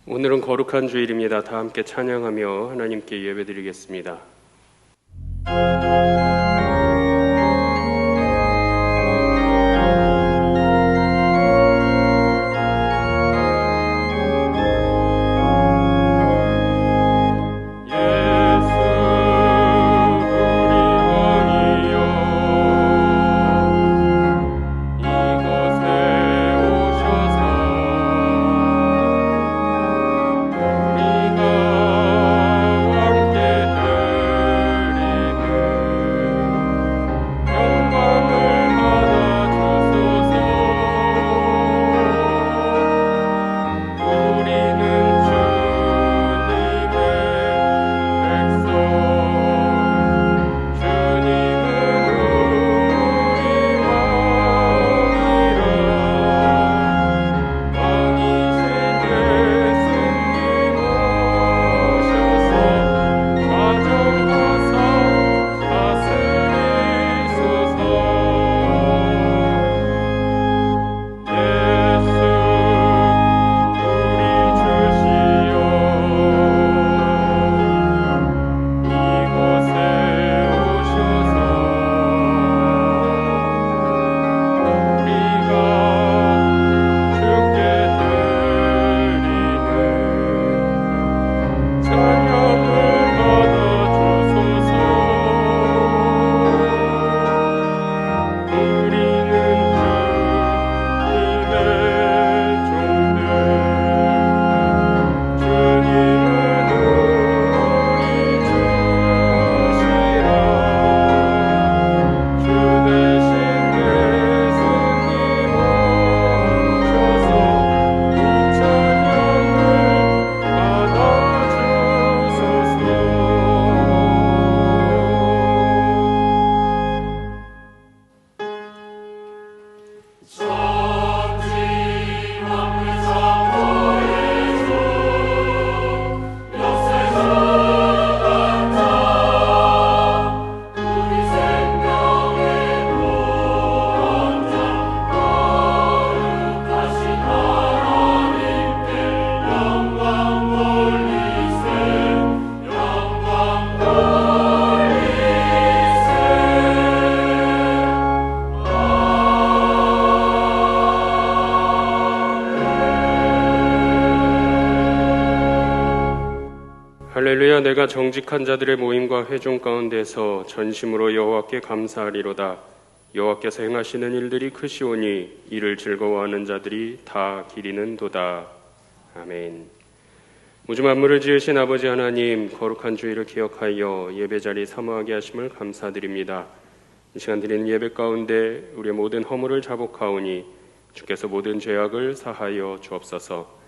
오늘은 거룩한 주일입니다. 다 함께 찬양하며 하나님께 예배드리겠습니다. 할렐루야. 내가 정직한 자들의 모임과 회중 가운데서 전심으로 여호와께 감사하리로다. 여호와께서 행하시는 일들이 크시오니 이를 즐거워하는 자들이 다 기리는도다. 아멘. 우주 만물을 지으신 아버지 하나님, 거룩한 주일을 기억하여 예배자리 사모하게 하심을 감사드립니다. 이 시간 드리는 예배 가운데 우리의 모든 허물을 자복하오니 주께서 모든 죄악을 사하여 주옵소서.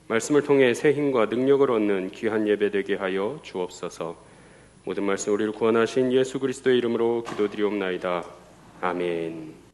말씀을 통해 새 힘과 능력을 얻는 귀한 예배 되게 하여 주옵소서. 모든 말씀 우리를 구원하신 예수 그리스도의 이름으로 기도드리옵나이다. 아멘.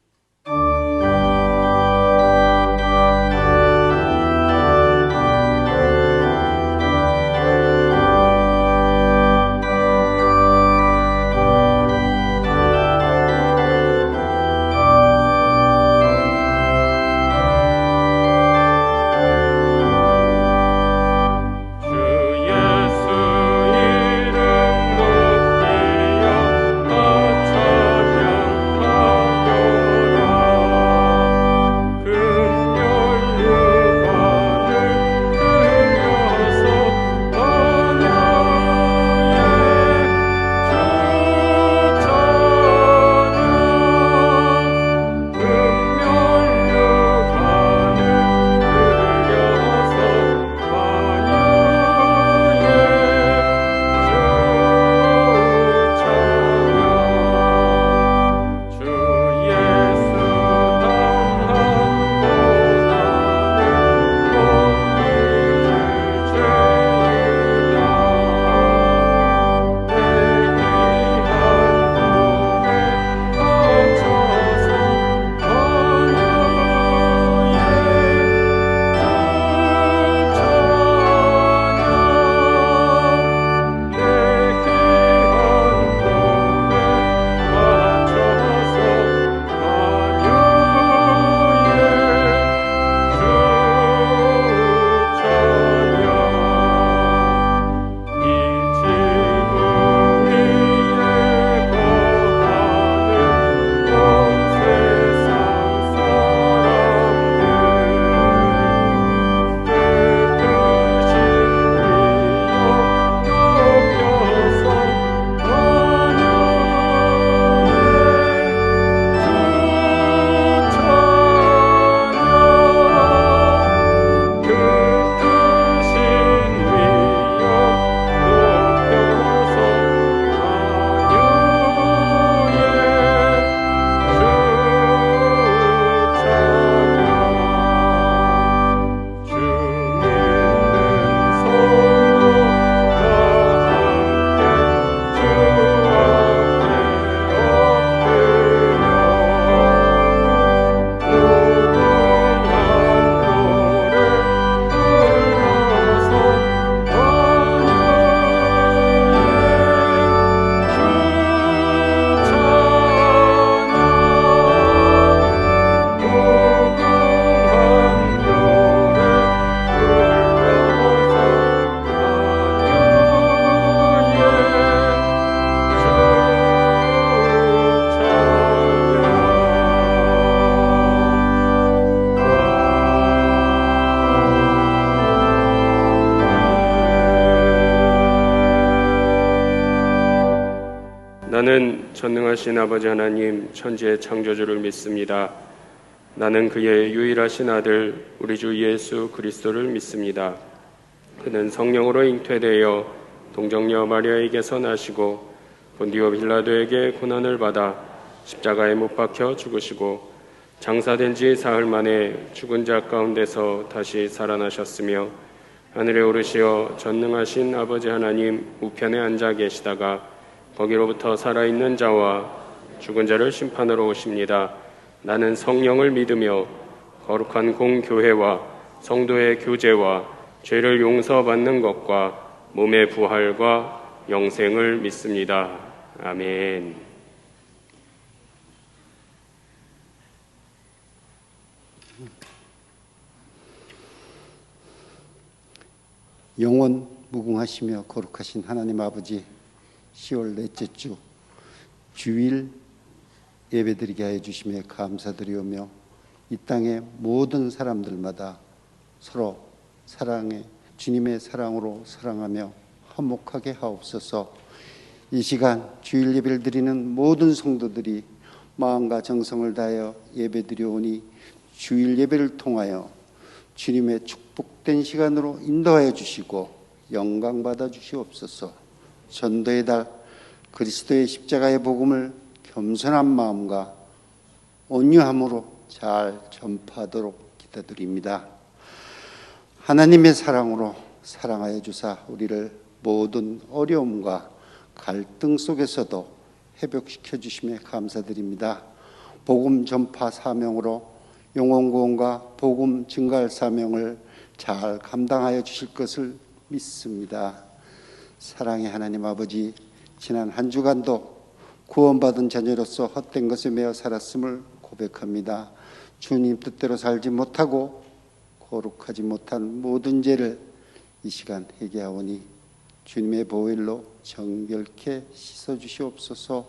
전능하신 아버지 하나님 천지의 창조주를 믿습니다. 나는 그의 유일하신 아들 우리 주 예수 그리스도를 믿습니다. 그는 성령으로 잉태되어 동정녀 마리아에게서 나시고 본디오 빌라도에게 고난을 받아 십자가에 못 박혀 죽으시고 장사된 지 사흘 만에 죽은 자 가운데서 다시 살아나셨으며 하늘에 오르시어 전능하신 아버지 하나님 우편에 앉아 계시다가 거기로부터 살아있는 자와 죽은 자를 심판하러 오십니다. 나는 성령을 믿으며 거룩한 공교회와 성도의 교제와 죄를 용서받는 것과 몸의 부활과 영생을 믿습니다. 아멘. 영원 무궁하시며 거룩하신 하나님 아버지, 10월 넷째 주 주일 예배드리게 하여 주심에 감사드리오며 이 땅의 모든 사람들마다 서로 사랑에 주님의 사랑으로 사랑하며 화목하게 하옵소서. 이 시간 주일 예배를 드리는 모든 성도들이 마음과 정성을 다하여 예배드려오니 주일 예배를 통하여 주님의 축복된 시간으로 인도하여 주시고 영광 받아 주시옵소서. 전도의 달 그리스도의 십자가의 복음을 겸손한 마음과 온유함으로 잘 전파하도록 기도드립니다. 하나님의 사랑으로 사랑하여 주사 우리를 모든 어려움과 갈등 속에서도 회복시켜 주심에 감사드립니다. 복음 전파 사명으로 영혼 구원과 복음 증가할 사명을 잘 감당하여 주실 것을 믿습니다. 사랑의 하나님 아버지, 지난 한 주간도 구원받은 자녀로서 헛된 것에 매여 살았음을 고백합니다. 주님 뜻대로 살지 못하고 거룩하지 못한 모든 죄를 이 시간 회개하오니 주님의 보혈로 정결케 씻어주시옵소서.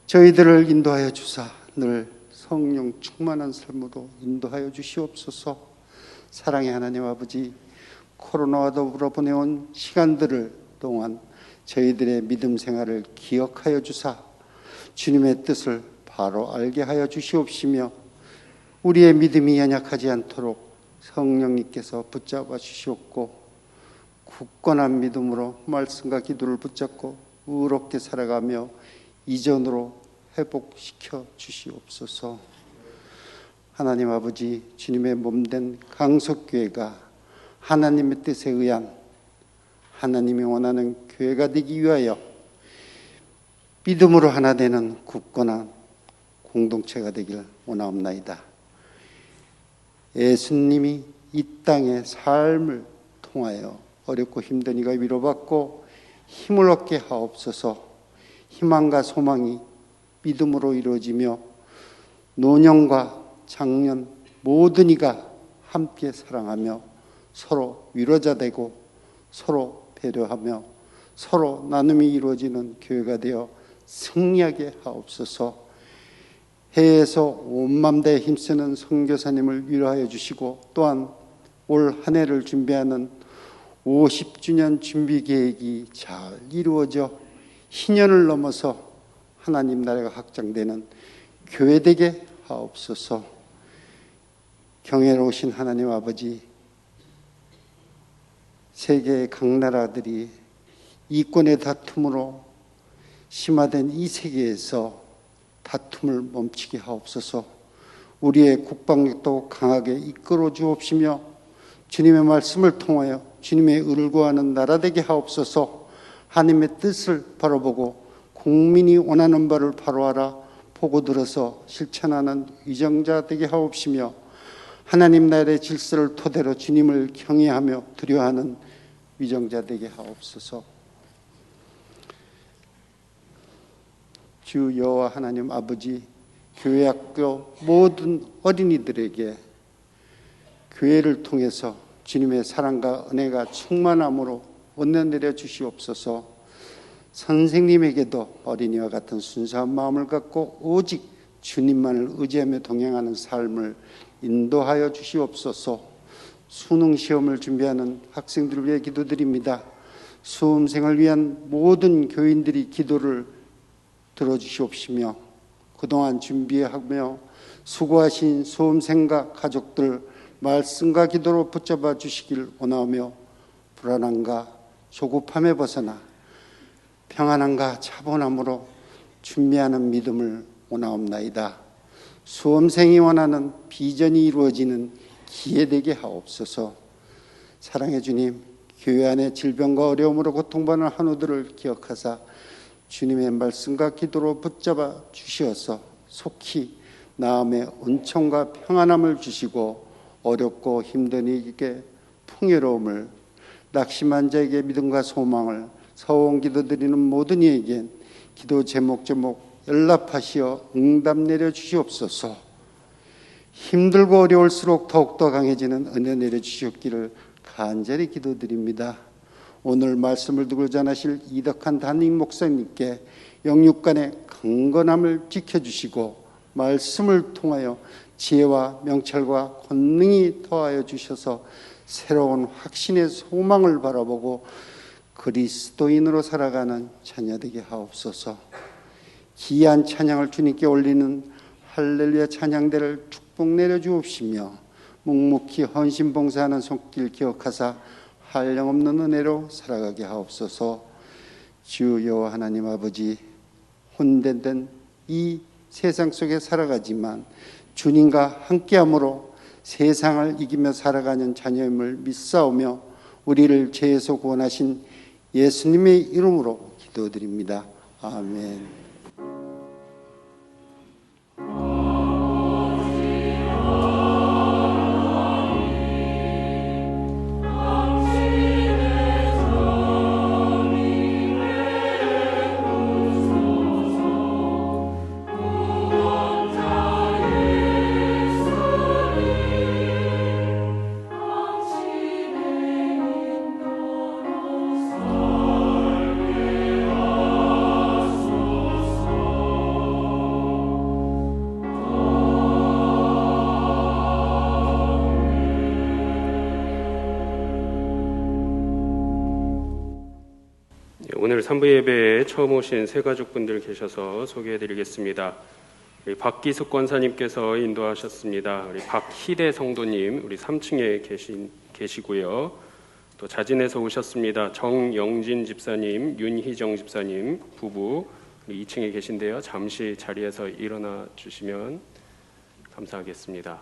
저희들을 인도하여 주사 늘 성령 충만한 삶으로 인도하여 주시옵소서. 사랑의 하나님 아버지, 코로나와 더불어 보내온 시간들을 동안 저희들의 믿음 생활을 기억하여 주사 주님의 뜻을 바로 알게 하여 주시옵시며 우리의 믿음이 연약하지 않도록 성령님께서 붙잡아 주시옵고 굳건한 믿음으로 말씀과 기도를 붙잡고 의롭게 살아가며 이전으로 회복시켜 주시옵소서. 하나님 아버지, 주님의 몸된 강석교회가 하나님의 뜻에 의한 하나님이 원하는 교회가 되기 위하여 믿음으로 하나 되는 굳건한 공동체가 되길 원하옵나이다. 예수님이 이 땅의 삶을 통하여 어렵고 힘든 이가 위로받고 힘을 얻게 하옵소서. 희망과 소망이 믿음으로 이루어지며 노년과 장년 모든 이가 함께 사랑하며 서로 위로자 되고 서로 배려하며 서로 나눔이 이루어지는 교회가 되어 승리하게 하옵소서. 해외에서 온맘 다해 힘쓰는 선교사님을 위로하여 주시고 또한 올 한 해를 준비하는 50주년 준비 계획이 잘 이루어져 희년을 넘어서 하나님 나라가 확장되는 교회 되게 하옵소서. 경외로우신 하나님 아버지, 세계의 각 나라들이 이권의 다툼으로 심화된 이 세계에서 다툼을 멈추게 하옵소서. 우리의 국방력도 강하게 이끌어 주옵시며 주님의 말씀을 통하여 주님의 의를 구하는 나라 되게 하옵소서. 하나님의 뜻을 바라보고 국민이 원하는 바를 바로 알아 보고 들어서 실천하는 위정자 되게 하옵시며 하나님 나라의 질서를 토대로 주님을 경외하며 두려워하는 위정자 되게 하옵소서. 주 여호와 하나님 아버지, 교회학교 모든 어린이들에게 교회를 통해서 주님의 사랑과 은혜가 충만함으로 은혜 내려 주시옵소서. 선생님에게도 어린이와 같은 순수한 마음을 갖고 오직 주님만을 의지하며 동행하는 삶을 인도하여 주시옵소서. 수능 시험을 준비하는 학생들을 위해 기도드립니다. 수험생을 위한 모든 교인들이 기도를 들어주시옵시며 그동안 준비하며 수고하신 수험생과 가족들 말씀과 기도로 붙잡아 주시길 원하며 불안함과 조급함에 벗어나 평안함과 차분함으로 준비하는 믿음을 원하옵나이다. 수험생이 원하는 비전이 이루어지는 기회되게 하옵소서. 사랑의 주님, 교회 안에 질병과 어려움으로 고통받는 한우들을 기억하사 주님의 말씀과 기도로 붙잡아 주시어서 속히 마음의 은총과 평안함을 주시고 어렵고 힘든 이에게 풍요로움을, 낙심한 자에게 믿음과 소망을, 서원 기도드리는 모든 이에겐 기도 제목 연락하시어 응답 내려 주시옵소서. 힘들고 어려울수록 더욱더 강해지는 은혜 내려 주시옵기를 간절히 기도드립니다. 오늘 말씀을 두고 전하실 이덕한 담임 목사님께 영육간의 강건함을 지켜주시고 말씀을 통하여 지혜와 명철과 권능이 더하여 주셔서 새로운 확신의 소망을 바라보고 그리스도인으로 살아가는 자녀 되게 하옵소서. 귀한 찬양을 주님께 올리는 할렐루야 찬양대를 축복 내려 주옵시며 묵묵히 헌신 봉사하는 손길 기억하사 한량없는 은혜로 살아가게 하옵소서. 주 여호와 하나님 아버지, 혼돈된 이 세상 속에 살아가지만 주님과 함께함으로 세상을 이기며 살아가는 자녀임을 믿사오며 우리를 죄에서 구원하신 예수님의 이름으로 기도드립니다. 아멘. 오늘 3부 예배에 처음 오신 새 가족분들 계셔서 소개해드리겠습니다. 우리 박기숙 권사님께서 인도하셨습니다. 우리 박희대 성도님 우리 3층에 계시고요. 또 자진해서 오셨습니다. 정영진 집사님, 윤희정 집사님 부부 우리 2층에 계신데요. 잠시 자리에서 일어나 주시면 감사하겠습니다.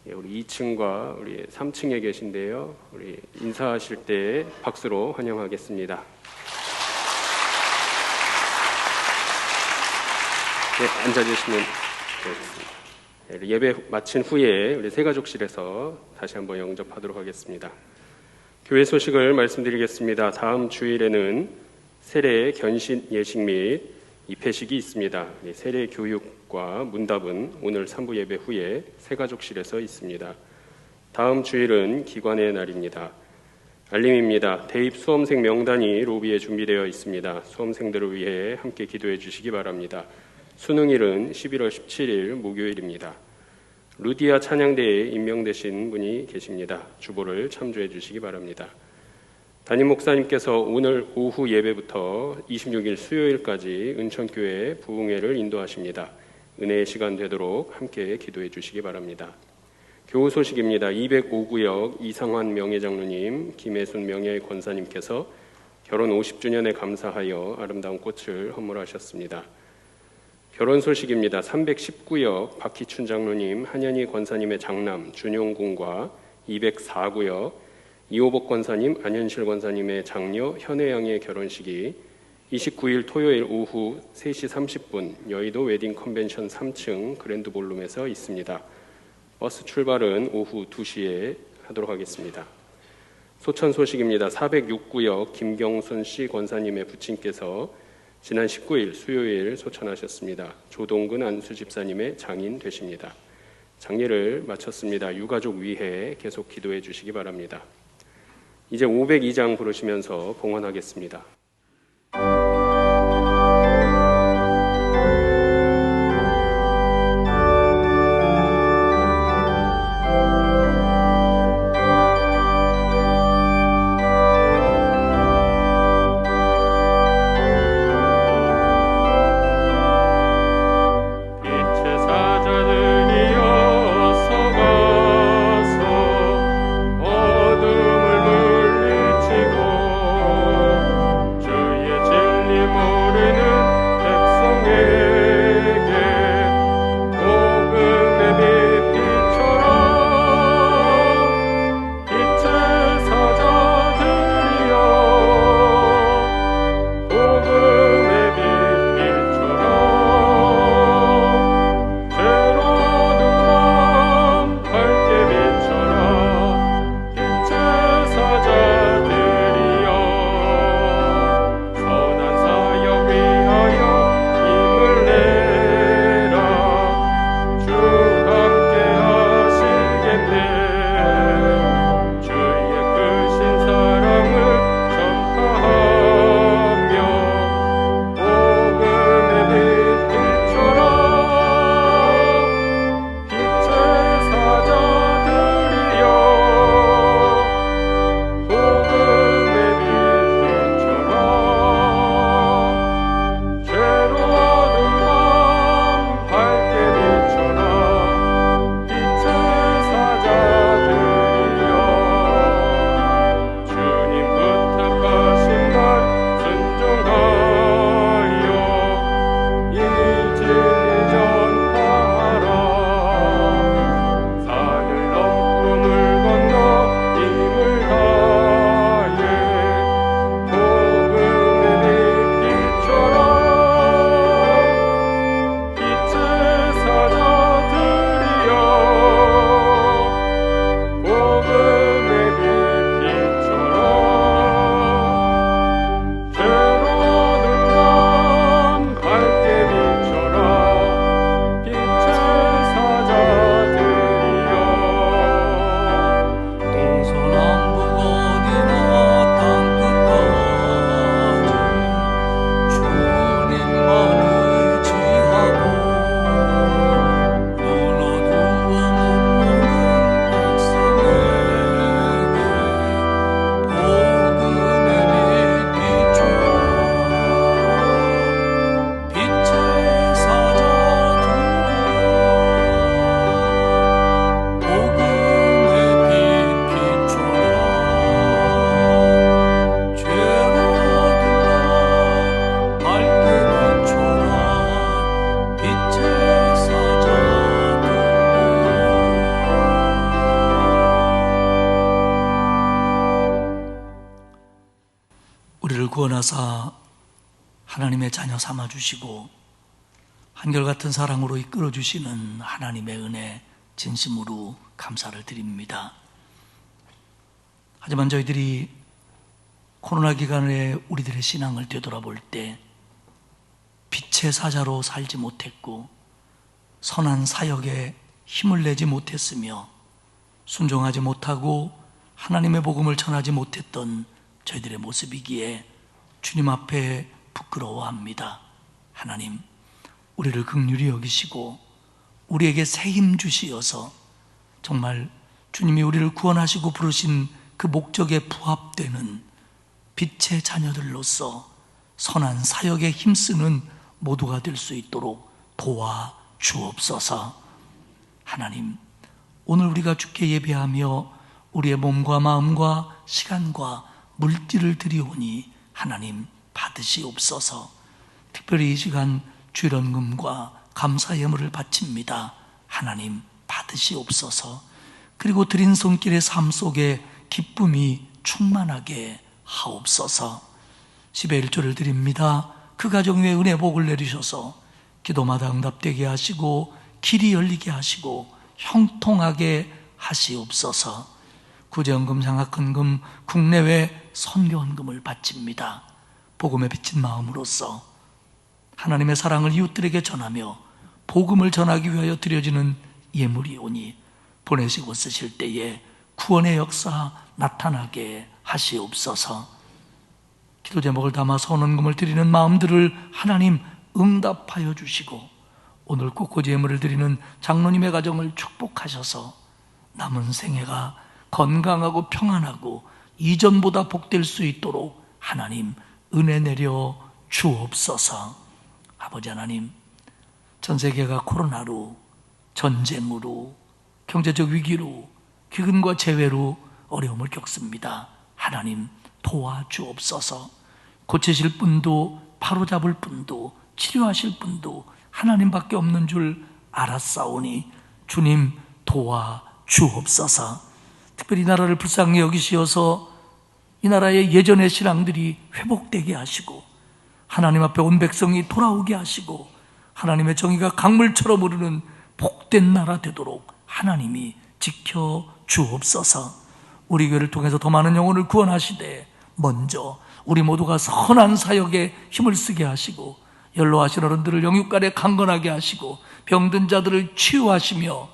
우리 2층과 우리 3층에 계신데요. 우리 인사하실 때 박수로 환영하겠습니다. 네, 앉아주시면 되겠습니다. 예배 마친 후에 우리 새가족실에서 다시 한번 영접하도록 하겠습니다. 교회 소식을 말씀드리겠습니다. 다음 주일에는 세례 견신 예식 및 입회식이 있습니다. 세례 교육과 문답은 오늘 3부 예배 후에 새가족실에서 있습니다. 다음 주일은 기관의 날입니다. 알림입니다. 대입 수험생 명단이 로비에 준비되어 있습니다. 수험생들을 위해 함께 기도해 주시기 바랍니다. 수능일은 11월 17일 목요일입니다. 루디아 찬양대에 임명되신 분이 계십니다. 주보를 참조해 주시기 바랍니다. 담임 목사님께서 오늘 오후 예배부터 26일 수요일까지 은천교회 부흥회를 인도하십니다. 은혜의 시간 되도록 함께 기도해 주시기 바랍니다. 교우 소식입니다. 205구역 이상환 명예장로님, 김혜순 명예권사님께서 결혼 50주년에 감사하여 아름다운 꽃을 헌물하셨습니다. 결혼 소식입니다. 319역 박희춘 장로님, 한현희 권사님의 장남 준용군과 204구역 이호복 권사님, 안현실 권사님의 장녀 현혜양의 결혼식이 29일 토요일 오후 3시 30분 여의도 웨딩 컨벤션 3층 그랜드 볼룸에서 있습니다. 버스 출발은 오후 2시에 하도록 하겠습니다. 소천 소식입니다. 406구역 김경순 씨 권사님의 부친께서 지난 19일 수요일 소천하셨습니다. 조동근 안수 집사님의 장인 되십니다. 장례를 마쳤습니다. 유가족 위해 계속 기도해 주시기 바랍니다. 이제 502장 부르시면서 봉헌하겠습니다. 구원하사 하나님의 자녀 삼아주시고 한결같은 사랑으로 이끌어주시는 하나님의 은혜 진심으로 감사를 드립니다. 하지만 저희들이 코로나 기간에 우리들의 신앙을 되돌아볼 때 빛의 사자로 살지 못했고 선한 사역에 힘을 내지 못했으며 순종하지 못하고 하나님의 복음을 전하지 못했던 저희들의 모습이기에 주님 앞에 부끄러워합니다. 하나님, 우리를 긍휼히 여기시고 우리에게 새 힘 주시어서 정말 주님이 우리를 구원하시고 부르신 그 목적에 부합되는 빛의 자녀들로서 선한 사역에 힘쓰는 모두가 될 수 있도록 도와 주옵소서. 하나님, 오늘 우리가 주께 예배하며 우리의 몸과 마음과 시간과 물질을 드리오니 하나님 받으시옵소서. 특별히 이 시간 주일헌금과 감사 예물을 바칩니다. 하나님 받으시옵소서. 그리고 드린 손길의 삶 속에 기쁨이 충만하게 하옵소서. 10의 1조를 드립니다. 그 가정 위에 은혜 복을 내리셔서 기도마다 응답되게 하시고 길이 열리게 하시고 형통하게 하시옵소서. 구제헌금, 장학헌금, 국내외 선교헌금을 바칩니다. 복음에 비친 마음으로써 하나님의 사랑을 이웃들에게 전하며 복음을 전하기 위하여 드려지는 예물이 오니 보내시고 쓰실 때에 구원의 역사 나타나게 하시옵소서. 기도 제목을 담아 선헌금을 드리는 마음들을 하나님 응답하여 주시고 오늘 꽃꽂이 예물을 드리는 장로님의 가정을 축복하셔서 남은 생애가 건강하고 평안하고 이전보다 복될 수 있도록 하나님 은혜 내려 주옵소서. 아버지 하나님, 전 세계가 코로나로, 전쟁으로, 경제적 위기로, 기근과 재해로 어려움을 겪습니다. 하나님 도와주옵소서. 고치실 분도 바로잡을 분도 치료하실 분도 하나님밖에 없는 줄 알았사오니 주님 도와주옵소서. 특별히 이 나라를 불쌍히 여기시어서 이 나라의 예전의 신앙들이 회복되게 하시고 하나님 앞에 온 백성이 돌아오게 하시고 하나님의 정의가 강물처럼 흐르는 복된 나라 되도록 하나님이 지켜주옵소서. 우리 교회를 통해서 더 많은 영혼을 구원하시되 먼저 우리 모두가 선한 사역에 힘을 쓰게 하시고 연로하신 어른들을 영육간에 강건하게 하시고 병든 자들을 치유하시며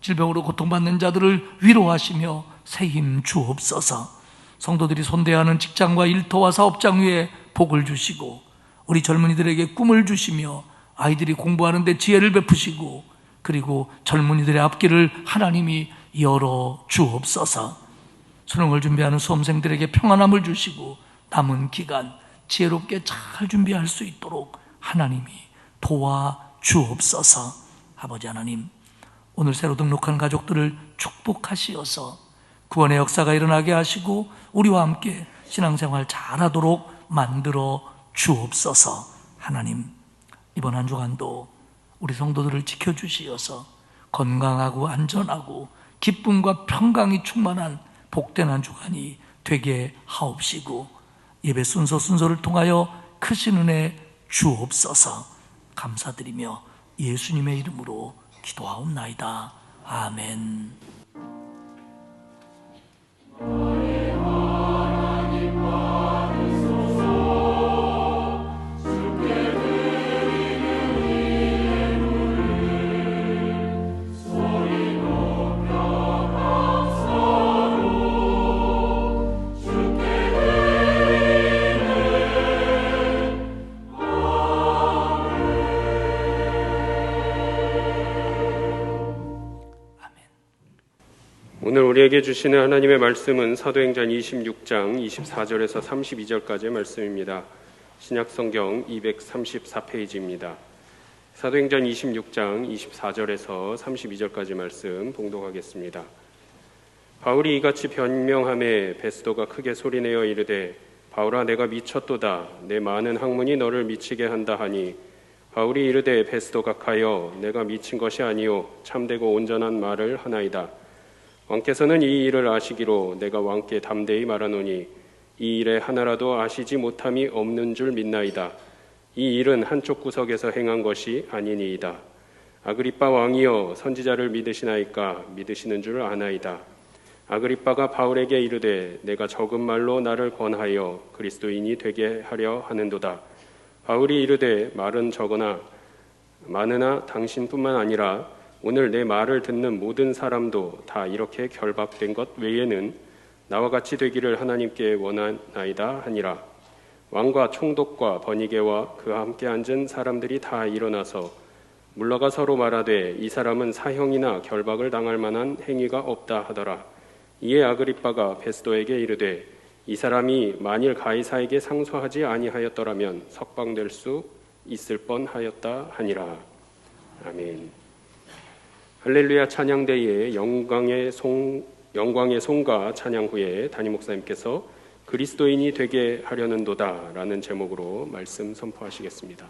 질병으로 고통받는 자들을 위로하시며 새 힘 주옵소서. 성도들이 손대하는 직장과 일터와 사업장 위에 복을 주시고 우리 젊은이들에게 꿈을 주시며 아이들이 공부하는 데 지혜를 베푸시고 그리고 젊은이들의 앞길을 하나님이 열어 주옵소서. 수능을 준비하는 수험생들에게 평안함을 주시고 남은 기간 지혜롭게 잘 준비할 수 있도록 하나님이 도와 주옵소서. 아버지 하나님, 오늘 새로 등록한 가족들을 축복하시어서 구원의 역사가 일어나게 하시고 우리와 함께 신앙생활 잘하도록 만들어 주옵소서. 하나님, 이번 한 주간도 우리 성도들을 지켜주시어서 건강하고 안전하고 기쁨과 평강이 충만한 복된 한 주간이 되게 하옵시고 예배 순서를 통하여 크신 은혜 주옵소서. 감사드리며 예수님의 이름으로 기도하옵나이다. 아멘. 오늘 우리에게 주시는 하나님의 말씀은 사도행전 26장 24절에서 32절까지의 말씀입니다. 신약성경 234페이지입니다. 사도행전 26장 24절에서 32절까지 말씀 봉독하겠습니다. 바울이 이같이 변명하매 베스도가 크게 소리내어 이르되 바울아 내가 미쳤도다. 내 많은 학문이 너를 미치게 한다 하니 바울이 이르되 베스도 각하여 내가 미친 것이 아니요 참되고 온전한 말을 하나이다. 왕께서는 이 일을 아시기로 내가 왕께 담대히 말하노니 이 일에 하나라도 아시지 못함이 없는 줄 믿나이다. 이 일은 한쪽 구석에서 행한 것이 아니니이다. 아그리빠 왕이여, 선지자를 믿으시나이까? 믿으시는 줄 아나이다. 아그리빠가 바울에게 이르되 내가 적은 말로 나를 권하여 그리스도인이 되게 하려 하는도다. 바울이 이르되 말은 적으나 많으나 당신뿐만 아니라 오늘 내 말을 듣는 모든 사람도 다 이렇게 결박된 것 외에는 나와 같이 되기를 하나님께 원하나이다 하니라. 왕과 총독과 버니게와 그와 함께 앉은 사람들이 다 일어나서 물러가 서로 말하되 이 사람은 사형이나 결박을 당할 만한 행위가 없다 하더라. 이에 아그리빠가 베스도에게 이르되 이 사람이 만일 가이사에게 상소하지 아니하였더라면 석방될 수 있을 뻔하였다 하니라. 아멘. 할렐루야 찬양대의 영광의 송가 찬양 후에 담임 목사님께서 그리스도인이 되게 하려는도다 라는 제목으로 말씀 선포하시겠습니다.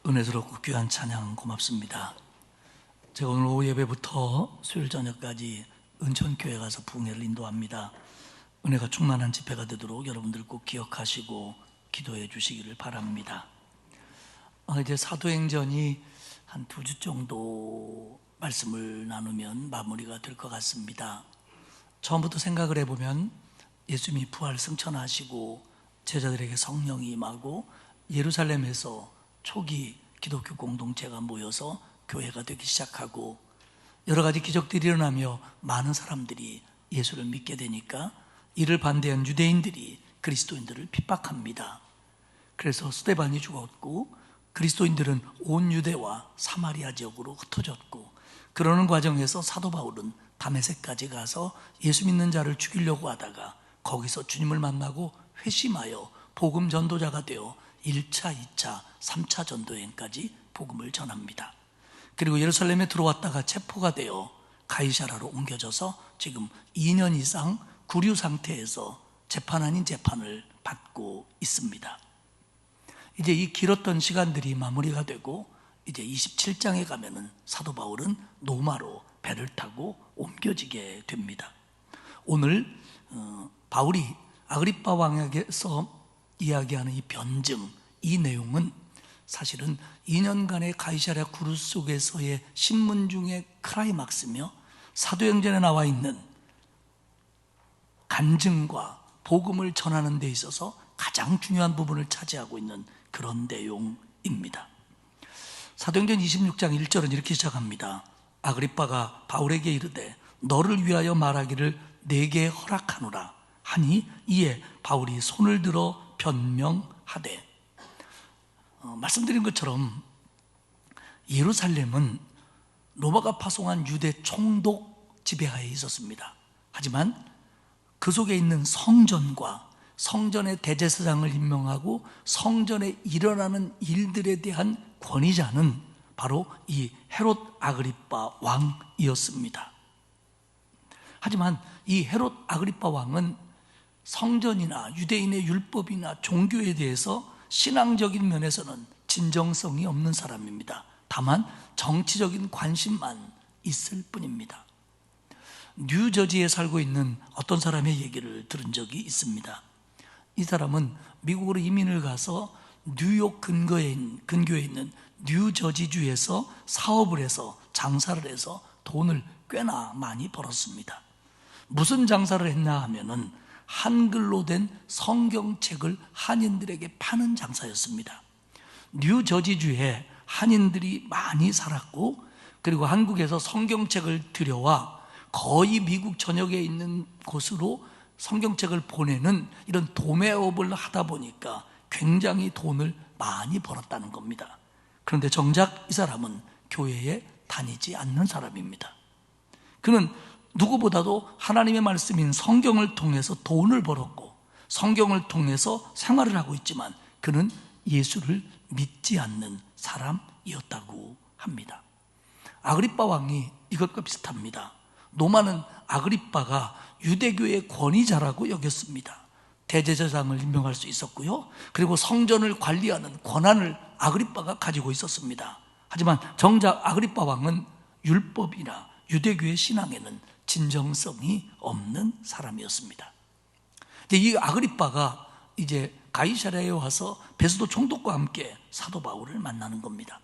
은혜스럽고 귀한 찬양 고맙습니다. 제가 오늘 오후 예배부터 수요일 저녁까지 은천교회 가서 부흥회를 인도합니다. 은혜가 충만한 집회가 되도록 여러분들 꼭 기억하시고 기도해 주시기를 바랍니다. 이제 사도행전이 한 2주 정도 말씀을 나누면 마무리가 될 것 같습니다. 처음부터 생각을 해보면 예수님이 부활 승천하시고 제자들에게 성령이 임하고 예루살렘에서 초기 기독교 공동체가 모여서 교회가 되기 시작하고 여러 가지 기적들이 일어나며 많은 사람들이 예수를 믿게 되니까 이를 반대한 유대인들이 그리스도인들을 핍박합니다. 그래서 스데반이 죽었고 그리스도인들은 온 유대와 사마리아 지역으로 흩어졌고, 그러는 과정에서 사도 바울은 다메섹까지 가서 예수 믿는 자를 죽이려고 하다가 거기서 주님을 만나고 회심하여 복음 전도자가 되어 1차, 2차, 3차 전도여행까지 복음을 전합니다. 그리고 예루살렘에 들어왔다가 체포가 되어 가이사라로 옮겨져서 지금 2년 이상 구류 상태에서 재판 아닌 재판을 받고 있습니다. 이제 이 길었던 시간들이 마무리가 되고 이제 27장에 가면은 사도 바울은 로마로 배를 타고 옮겨지게 됩니다. 오늘 바울이 아그리빠 왕에게서 이야기하는 이 변증, 이 내용은 사실은 2년간의 가이사랴 구루 속에서의 신문 중에 클라이막스며 사도행전에 나와 있는 간증과 복음을 전하는 데 있어서 가장 중요한 부분을 차지하고 있는 그런 내용입니다. 사도행전 26장 1절은 이렇게 시작합니다. 아그리빠가 바울에게 이르되 너를 위하여 말하기를 내게 허락하노라 하니 이에 바울이 손을 들어 변명하되, 말씀드린 것처럼 예루살렘은 로마가 파송한 유대 총독 지배하에 있었습니다. 하지만 그 속에 있는 성전과 성전의 대제사장을 임명하고 성전에 일어나는 일들에 대한 권위자는 바로 이 헤롯 아그리빠 왕이었습니다. 하지만 이 헤롯 아그리빠 왕은 성전이나 유대인의 율법이나 종교에 대해서 신앙적인 면에서는 진정성이 없는 사람입니다. 다만 정치적인 관심만 있을 뿐입니다. 뉴저지에 살고 있는 어떤 사람의 얘기를 들은 적이 있습니다. 이 사람은 미국으로 이민을 가서 뉴욕 근교에 있는 뉴저지주에서 사업을 해서 장사를 해서 돈을 꽤나 많이 벌었습니다. 무슨 장사를 했나 하면은 한글로 된 성경책을 한인들에게 파는 장사였습니다. 뉴저지주에 한인들이 많이 살았고, 그리고 한국에서 성경책을 들여와 거의 미국 전역에 있는 곳으로 성경책을 보내는 이런 도매업을 하다 보니까 굉장히 돈을 많이 벌었다는 겁니다. 그런데 정작 이 사람은 교회에 다니지 않는 사람입니다. 그는 누구보다도 하나님의 말씀인 성경을 통해서 돈을 벌었고 성경을 통해서 생활을 하고 있지만 그는 예수를 믿지 않는 사람이었다고 합니다. 아그리빠 왕이 이것과 비슷합니다. 로마는 아그리빠가 유대교의 권위자라고 여겼습니다. 대제사장을 임명할 수 있었고요, 그리고 성전을 관리하는 권한을 아그리빠가 가지고 있었습니다. 하지만 정작 아그리빠 왕은 율법이나 유대교의 신앙에는 진정성이 없는 사람이었습니다. 이 아그리빠가 이제 가이사랴에 와서 베스도 총독과 함께 사도 바울을 만나는 겁니다.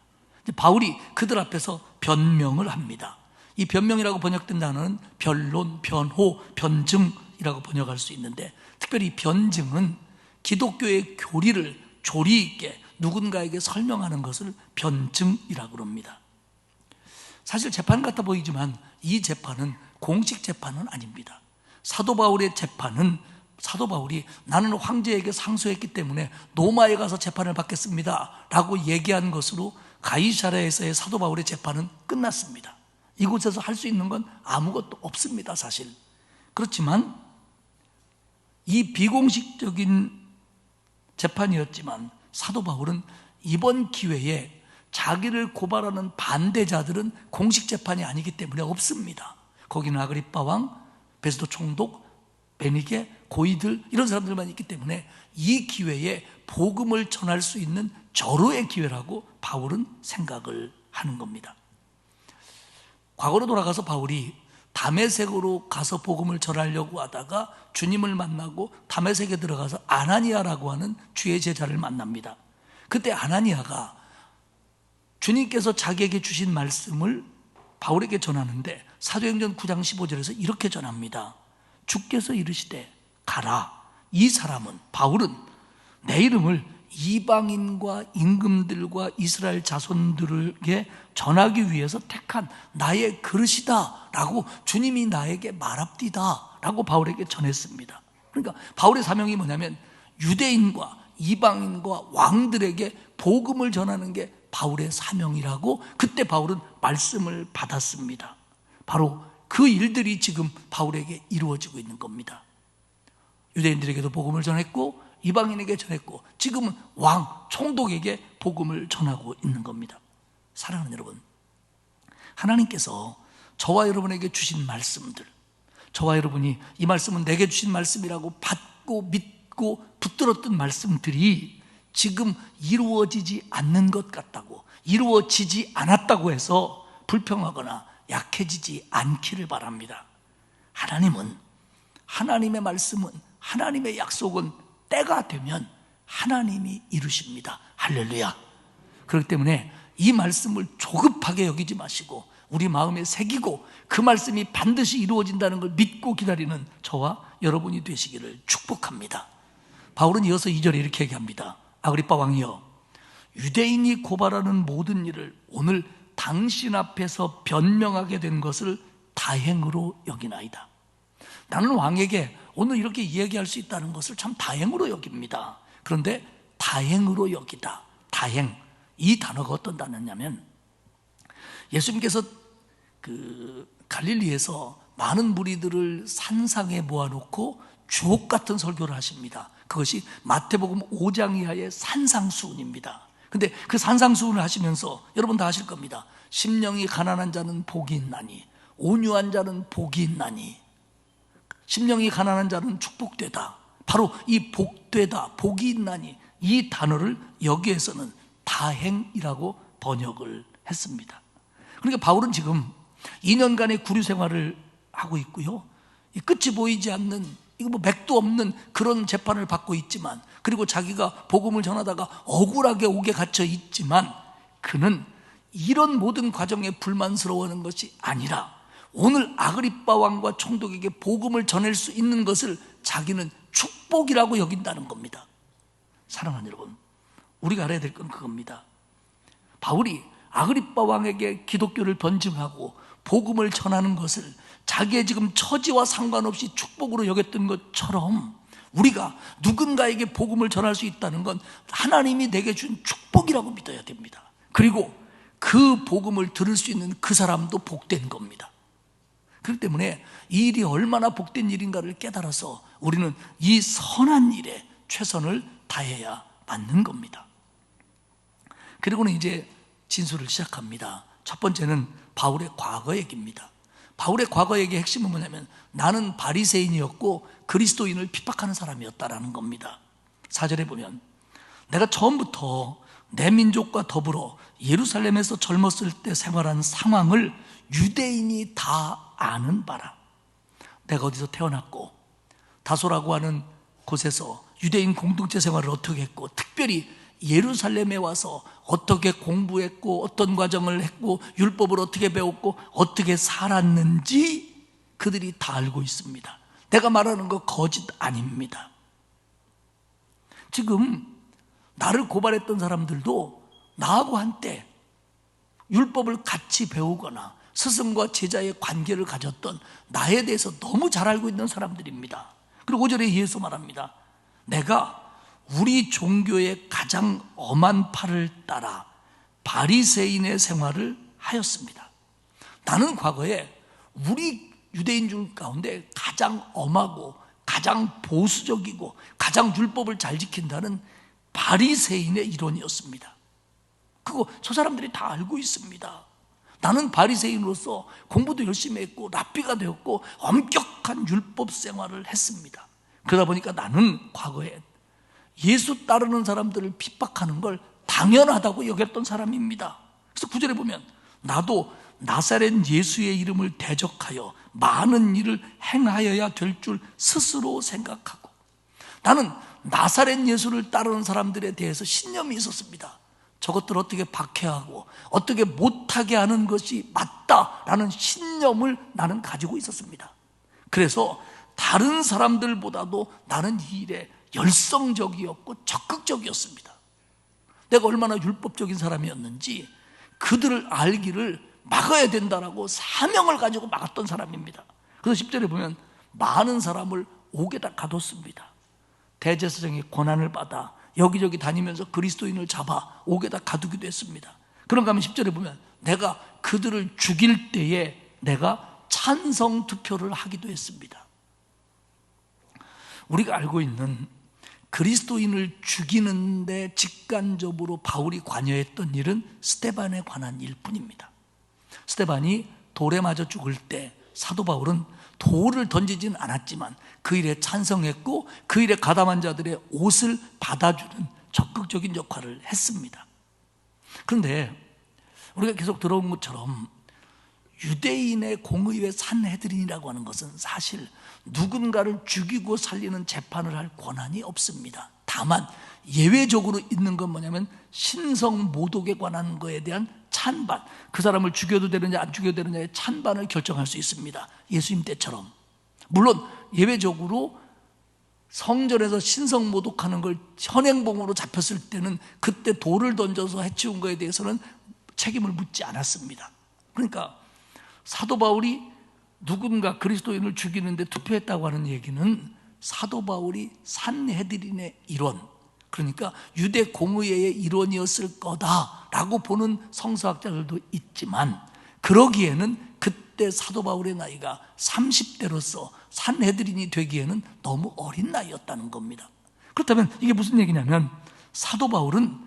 바울이 그들 앞에서 변명을 합니다. 이 변명이라고 번역된 단어는 변론, 변호, 변증이라고 번역할 수 있는데, 특별히 변증은 기독교의 교리를 조리 있게 누군가에게 설명하는 것을 변증이라고 합니다. 사실 재판 같아 보이지만 이 재판은 공식 재판은 아닙니다. 사도 바울의 재판은 사도 바울이 나는 황제에게 상소했기 때문에 로마에 가서 재판을 받겠습니다 라고 얘기한 것으로 가이사랴에서의 사도 바울의 재판은 끝났습니다. 이곳에서 할 수 있는 건 아무것도 없습니다, 사실. 그렇지만 이 비공식적인 재판이었지만 사도 바울은 이번 기회에 자기를 고발하는 반대자들은 공식 재판이 아니기 때문에 없습니다. 거기는 아그리빠 왕, 베스도 총독, 베니게, 고이들 이런 사람들만 있기 때문에 이 기회에 복음을 전할 수 있는 절호의 기회라고 바울은 생각을 하는 겁니다. 과거로 돌아가서 바울이 다메섹으로 가서 복음을 전하려고 하다가 주님을 만나고 다메섹에 들어가서 아나니아라고 하는 주의 제자를 만납니다. 그때 아나니아가 주님께서 자기에게 주신 말씀을 바울에게 전하는데 사도행전 9장 15절에서 이렇게 전합니다. 주께서 이르시되 가라. 이 사람은, 바울은 내 이름을 이방인과 임금들과 이스라엘 자손들에게 전하기 위해서 택한 나의 그릇이다 라고 주님이 나에게 말합디다 라고 바울에게 전했습니다. 그러니까 바울의 사명이 뭐냐면 유대인과 이방인과 왕들에게 복음을 전하는 게 바울의 사명이라고 그때 바울은 말씀을 받았습니다. 바로 그 일들이 지금 바울에게 이루어지고 있는 겁니다. 유대인들에게도 복음을 전했고 이방인에게 전했고 지금은 왕, 총독에게 복음을 전하고 있는 겁니다. 사랑하는 여러분, 하나님께서 저와 여러분에게 주신 말씀들, 저와 여러분이 이 말씀은 내게 주신 말씀이라고 받고 믿고 붙들었던 말씀들이 지금 이루어지지 않는 것 같다고, 이루어지지 않았다고 해서 불평하거나 약해지지 않기를 바랍니다. 하나님은, 하나님의 말씀은, 하나님의 약속은 때가 되면 하나님이 이루십니다. 할렐루야. 그렇기 때문에 이 말씀을 조급하게 여기지 마시고 우리 마음에 새기고 그 말씀이 반드시 이루어진다는 걸 믿고 기다리는 저와 여러분이 되시기를 축복합니다. 바울은 이어서 2절에 이렇게 얘기합니다. 아그리빠 왕이여, 유대인이 고발하는 모든 일을 오늘 당신 앞에서 변명하게 된 것을 다행으로 여기나이다. 나는 왕에게 오늘 이렇게 이야기할 수 있다는 것을 참 다행으로 여깁니다. 그런데 다행으로 여기다, 다행, 이 단어가 어떤 단어냐면 예수님께서 갈릴리에서 많은 무리들을 산상에 모아놓고 주옥 같은 설교를 하십니다. 그것이 마태복음 5장 이하의 산상수훈입니다. 근데 그 산상수훈을 하시면서 여러분 다 아실 겁니다. 심령이 가난한 자는 복이 있나니, 온유한 자는 복이 있나니, 심령이 가난한 자는 축복되다. 바로 이 복되다, 복이 있나니, 이 단어를 여기에서는 다행이라고 번역을 했습니다. 그러니까 바울은 지금 2년간의 구류 생활을 하고 있고요, 이 끝이 보이지 않는, 이거 뭐 맥도 없는 그런 재판을 받고 있지만, 그리고 자기가 복음을 전하다가 억울하게 옥에 갇혀 있지만, 그는 이런 모든 과정에 불만스러워하는 것이 아니라 오늘 아그리빠 왕과 총독에게 복음을 전할 수 있는 것을 자기는 축복이라고 여긴다는 겁니다. 사랑하는 여러분, 우리가 알아야 될 건 그겁니다. 바울이 아그리빠 왕에게 기독교를 번증하고 복음을 전하는 것을 자기의 지금 처지와 상관없이 축복으로 여겼던 것처럼 우리가 누군가에게 복음을 전할 수 있다는 건 하나님이 내게 준 축복이라고 믿어야 됩니다. 그리고 그 복음을 들을 수 있는 그 사람도 복된 겁니다. 그렇기 때문에 이 일이 얼마나 복된 일인가를 깨달아서 우리는 이 선한 일에 최선을 다해야 맞는 겁니다. 그리고는 이제 진술을 시작합니다. 첫 번째는 바울의 과거 얘기입니다. 바울의 과거 얘기의 핵심은 뭐냐면 나는 바리새인이었고 그리스도인을 핍박하는 사람이었다라는 겁니다. 4절에 보면 내가 처음부터 내 민족과 더불어 예루살렘에서 젊었을 때 생활한 상황을 유대인이 다 아는 바라. 내가 어디서 태어났고 다소라고 하는 곳에서 유대인 공동체 생활을 어떻게 했고, 특별히 예루살렘에 와서 어떻게 공부했고 어떤 과정을 했고 율법을 어떻게 배웠고 어떻게 살았는지 그들이 다 알고 있습니다. 내가 말하는 거 거짓 아닙니다. 지금 나를 고발했던 사람들도 나하고 한때 율법을 같이 배우거나 스승과 제자의 관계를 가졌던 나에 대해서 너무 잘 알고 있는 사람들입니다. 그리고 5절에 이어서 말합니다. 내가 우리 종교의 가장 엄한 팔을 따라 바리새인의 생활을 하였습니다. 나는 과거에 우리 유대인들 가운데 가장 엄하고 가장 보수적이고 가장 율법을 잘 지킨다는 바리새인의 일원이었습니다. 그거 저 사람들이 다 알고 있습니다. 나는 바리새인으로서 공부도 열심히 했고 랍비가 되었고 엄격한 율법 생활을 했습니다. 그러다 보니까 나는 과거에 예수 따르는 사람들을 핍박하는 걸 당연하다고 여겼던 사람입니다. 그래서 9절에 보면 나도 나사렛 예수의 이름을 대적하여 많은 일을 행하여야 될 줄 스스로 생각하고, 나는 나사렛 예수를 따르는 사람들에 대해서 신념이 있었습니다. 저것들 어떻게 박해하고 어떻게 못하게 하는 것이 맞다 라는 신념을 나는 가지고 있었습니다. 그래서 다른 사람들보다도 나는 이 일에 열성적이었고 적극적이었습니다. 내가 얼마나 율법적인 사람이었는지 그들을 알기를 막아야 된다라고 사명을 가지고 막았던 사람입니다. 그래서 10절에 보면 많은 사람을 옥에다 가뒀습니다. 대제사장의 권한을 받아 여기저기 다니면서 그리스도인을 잡아 옥에다 가두기도 했습니다. 그런가 하면 10절에 보면 내가 그들을 죽일 때에 내가 찬성 투표를 하기도 했습니다. 우리가 알고 있는 그리스도인을 죽이는데 직간접으로 바울이 관여했던 일은 스데반에 관한 일뿐입니다. 스데반이 돌에 맞아 죽을 때 사도 바울은 돌을 던지진 않았지만 그 일에 찬성했고 그 일에 가담한 자들의 옷을 받아주는 적극적인 역할을 했습니다. 그런데 우리가 계속 들어온 것처럼 유대인의 공의회 산헤드린이라고 하는 것은 사실 누군가를 죽이고 살리는 재판을 할 권한이 없습니다. 다만 예외적으로 있는 건 뭐냐면 신성 모독에 관한 거에 대한 찬반, 그 사람을 죽여도 되느냐 안 죽여도 되느냐의 찬반을 결정할 수 있습니다. 예수님 때처럼. 물론 예외적으로 성전에서 신성 모독하는 걸 현행범으로 잡혔을 때는 그때 돌을 던져서 해치운 거에 대해서는 책임을 묻지 않았습니다. 그러니까 사도 바울이 누군가 그리스도인을 죽이는데 투표했다고 하는 얘기는 사도 바울이 산헤드린의 일원, 그러니까 유대 공의회의 일원이었을 거다라고 보는 성서학자들도 있지만, 그러기에는 그때 사도 바울의 나이가 30대로서 산헤드린이 되기에는 너무 어린 나이였다는 겁니다. 그렇다면 이게 무슨 얘기냐면 사도 바울은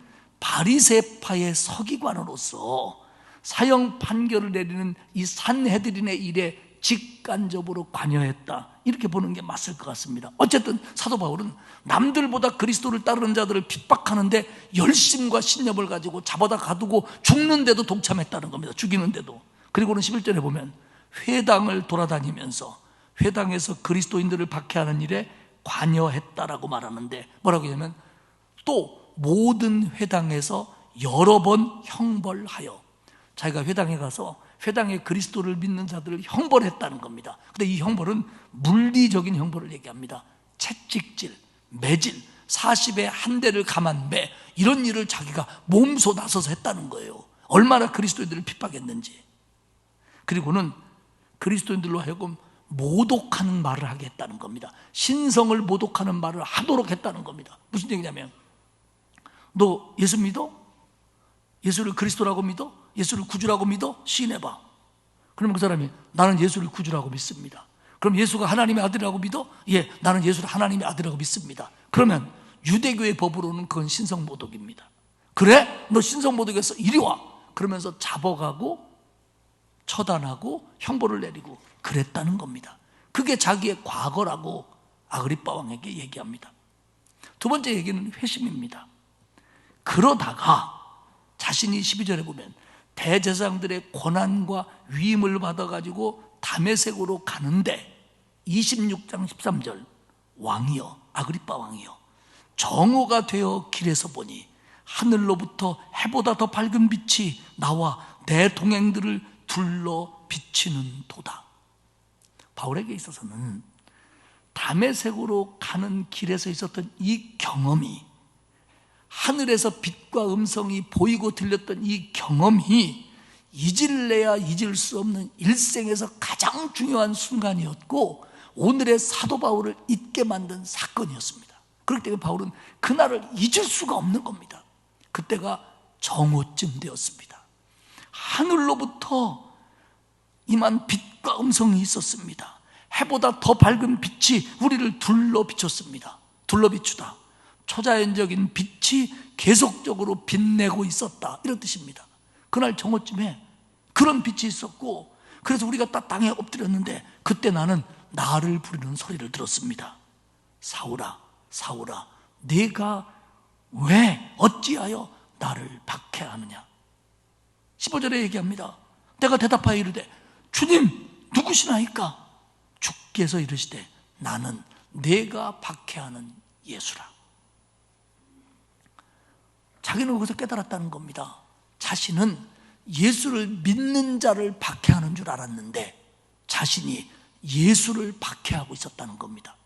바리새파의 서기관으로서 사형 판결을 내리는 이 산헤드린의 일에 직간접으로 관여했다, 이렇게 보는 게 맞을 것 같습니다. 어쨌든 사도 바울은 남들보다 그리스도를 따르는 자들을 핍박하는데 열심과 신념을 가지고 잡아다 가두고 죽는데도 동참했다는 겁니다. 죽이는데도. 그리고는 11절에 보면 회당을 돌아다니면서 회당에서 그리스도인들을 박해하는 일에 관여했다라고 말하는데, 뭐라고 하냐면 또 모든 회당에서 여러 번 형벌하여, 자기가 회당에 가서 회당에 그리스도를 믿는 자들을 형벌했다는 겁니다. 근데 이 형벌은 물리적인 형벌을 얘기합니다. 채찍질, 매질, 40에 한 대를 감한 매, 이런 일을 자기가 몸소 나서서 했다는 거예요. 얼마나 그리스도인들을 핍박했는지. 그리고는 그리스도인들로 하여금 모독하는 말을 하게 했다는 겁니다. 신성을 모독하는 말을 하도록 했다는 겁니다. 무슨 얘기냐면, 너 예수 믿어? 예수를 그리스도라고 믿어? 예수를 구주라고 믿어? 시인해봐. 그러면 그 사람이 나는 예수를 구주라고 믿습니다. 그럼 예수가 하나님의 아들이라고 믿어? 예, 나는 예수를 하나님의 아들이라고 믿습니다. 그러면 유대교의 법으로는 그건 신성모독입니다. 그래? 너 신성모독에서 이리 와! 그러면서 잡아가고 처단하고 형벌을 내리고 그랬다는 겁니다. 그게 자기의 과거라고 아그리빠 왕에게 얘기합니다. 두 번째 얘기는 회심입니다. 그러다가 자신이 12절에 보면 대제사장들의 권한과 위임을 받아가지고 다메섹으로 가는데 26장 13절, 왕이여, 아그리빠 왕이여, 정오가 되어 길에서 보니 하늘로부터 해보다 더 밝은 빛이 나와 내 동행들을 둘러 비치는 도다. 바울에게 있어서는 다메섹으로 가는 길에서 있었던 이 경험이, 하늘에서 빛과 음성이 보이고 들렸던 이 경험이 잊을래야 잊을 수 없는 일생에서 가장 중요한 순간이었고 오늘의 사도 바울을 잊게 만든 사건이었습니다. 그렇기 때문에 바울은 그날을 잊을 수가 없는 겁니다. 그때가 정오쯤 되었습니다. 하늘로부터 임한 빛과 음성이 있었습니다. 해보다 더 밝은 빛이 우리를 둘러 비췄습니다. 둘러 비추다, 초자연적인 빛이 계속적으로 빛내고 있었다, 이런 뜻입니다. 그날 정오쯤에 그런 빛이 있었고, 그래서 우리가 딱 땅에 엎드렸는데 그때 나는 나를 부르는 소리를 들었습니다. 사울아, 사울아, 네가 왜 어찌하여 나를 박해하느냐. 15절에 얘기합니다. 내가 대답하여 이르되 주님 누구시나이까? 주께서 이르시되 나는 네가 박해하는 예수라. 자기는 거기서 깨달았다는 겁니다. 자신은 예수를 믿는 자를 박해하는 줄 알았는데 자신이 예수를 박해하고 있었다는 겁니다.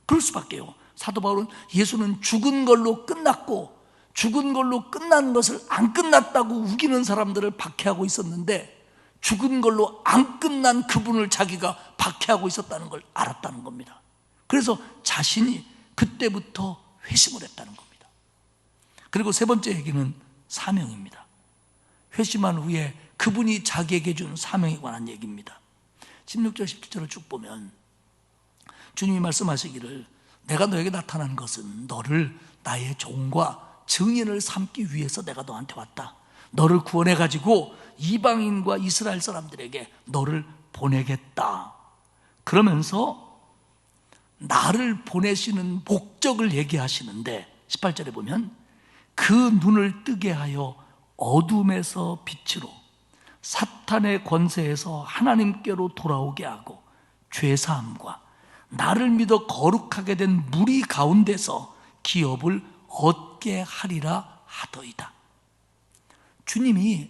그럴 수밖에요. 사도 바울은 예수는 죽은 걸로 끝났고 죽은 걸로 끝난 것을 안 끝났다고 우기는 사람들을 박해하고 있었는데 죽은 걸로 안 끝난 그분을 자기가 박해하고 있었다는 걸 알았다는 겁니다. 그래서 자신이 그때부터 회심을 했다는 겁니다. 그리고 세 번째 얘기는 사명입니다. 회심한 후에 그분이 자기에게 준 사명에 관한 얘기입니다. 16절 17절을 쭉 보면 주님이 말씀하시기를 내가 너에게 나타난 것은 너를 나의 종과 증인을 삼기 위해서 내가 너한테 왔다. 너를 구원해가지고 이방인과 이스라엘 사람들에게 너를 보내겠다. 그러면서 나를 보내시는 목적을 얘기하시는데 18절에 보면 그 눈을 뜨게 하여 어둠에서 빛으로 사탄의 권세에서 하나님께로 돌아오게 하고 죄사함과 나를 믿어 거룩하게 된 무리 가운데서 기업을 얻게 하리라 하더이다. 주님이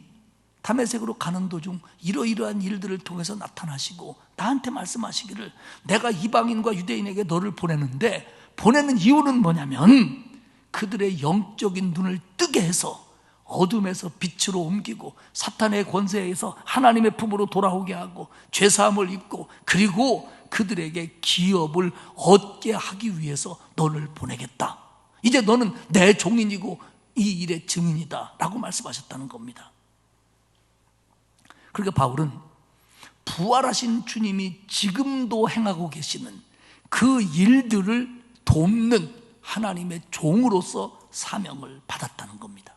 다메섹으로 가는 도중 이러이러한 일들을 통해서 나타나시고 나한테 말씀하시기를 내가 이방인과 유대인에게 너를 보내는데 보내는 이유는 뭐냐면 그들의 영적인 눈을 뜨게 해서 어둠에서 빛으로 옮기고 사탄의 권세에서 하나님의 품으로 돌아오게 하고 죄사함을 입고 그리고 그들에게 기업을 얻게 하기 위해서 너를 보내겠다. 이제 너는 내 종인이고 이 일의 증인이다 라고 말씀하셨다는 겁니다. 그러니까 바울은 부활하신 주님이 지금도 행하고 계시는 그 일들을 돕는 하나님의 종으로서 사명을 받았다는 겁니다.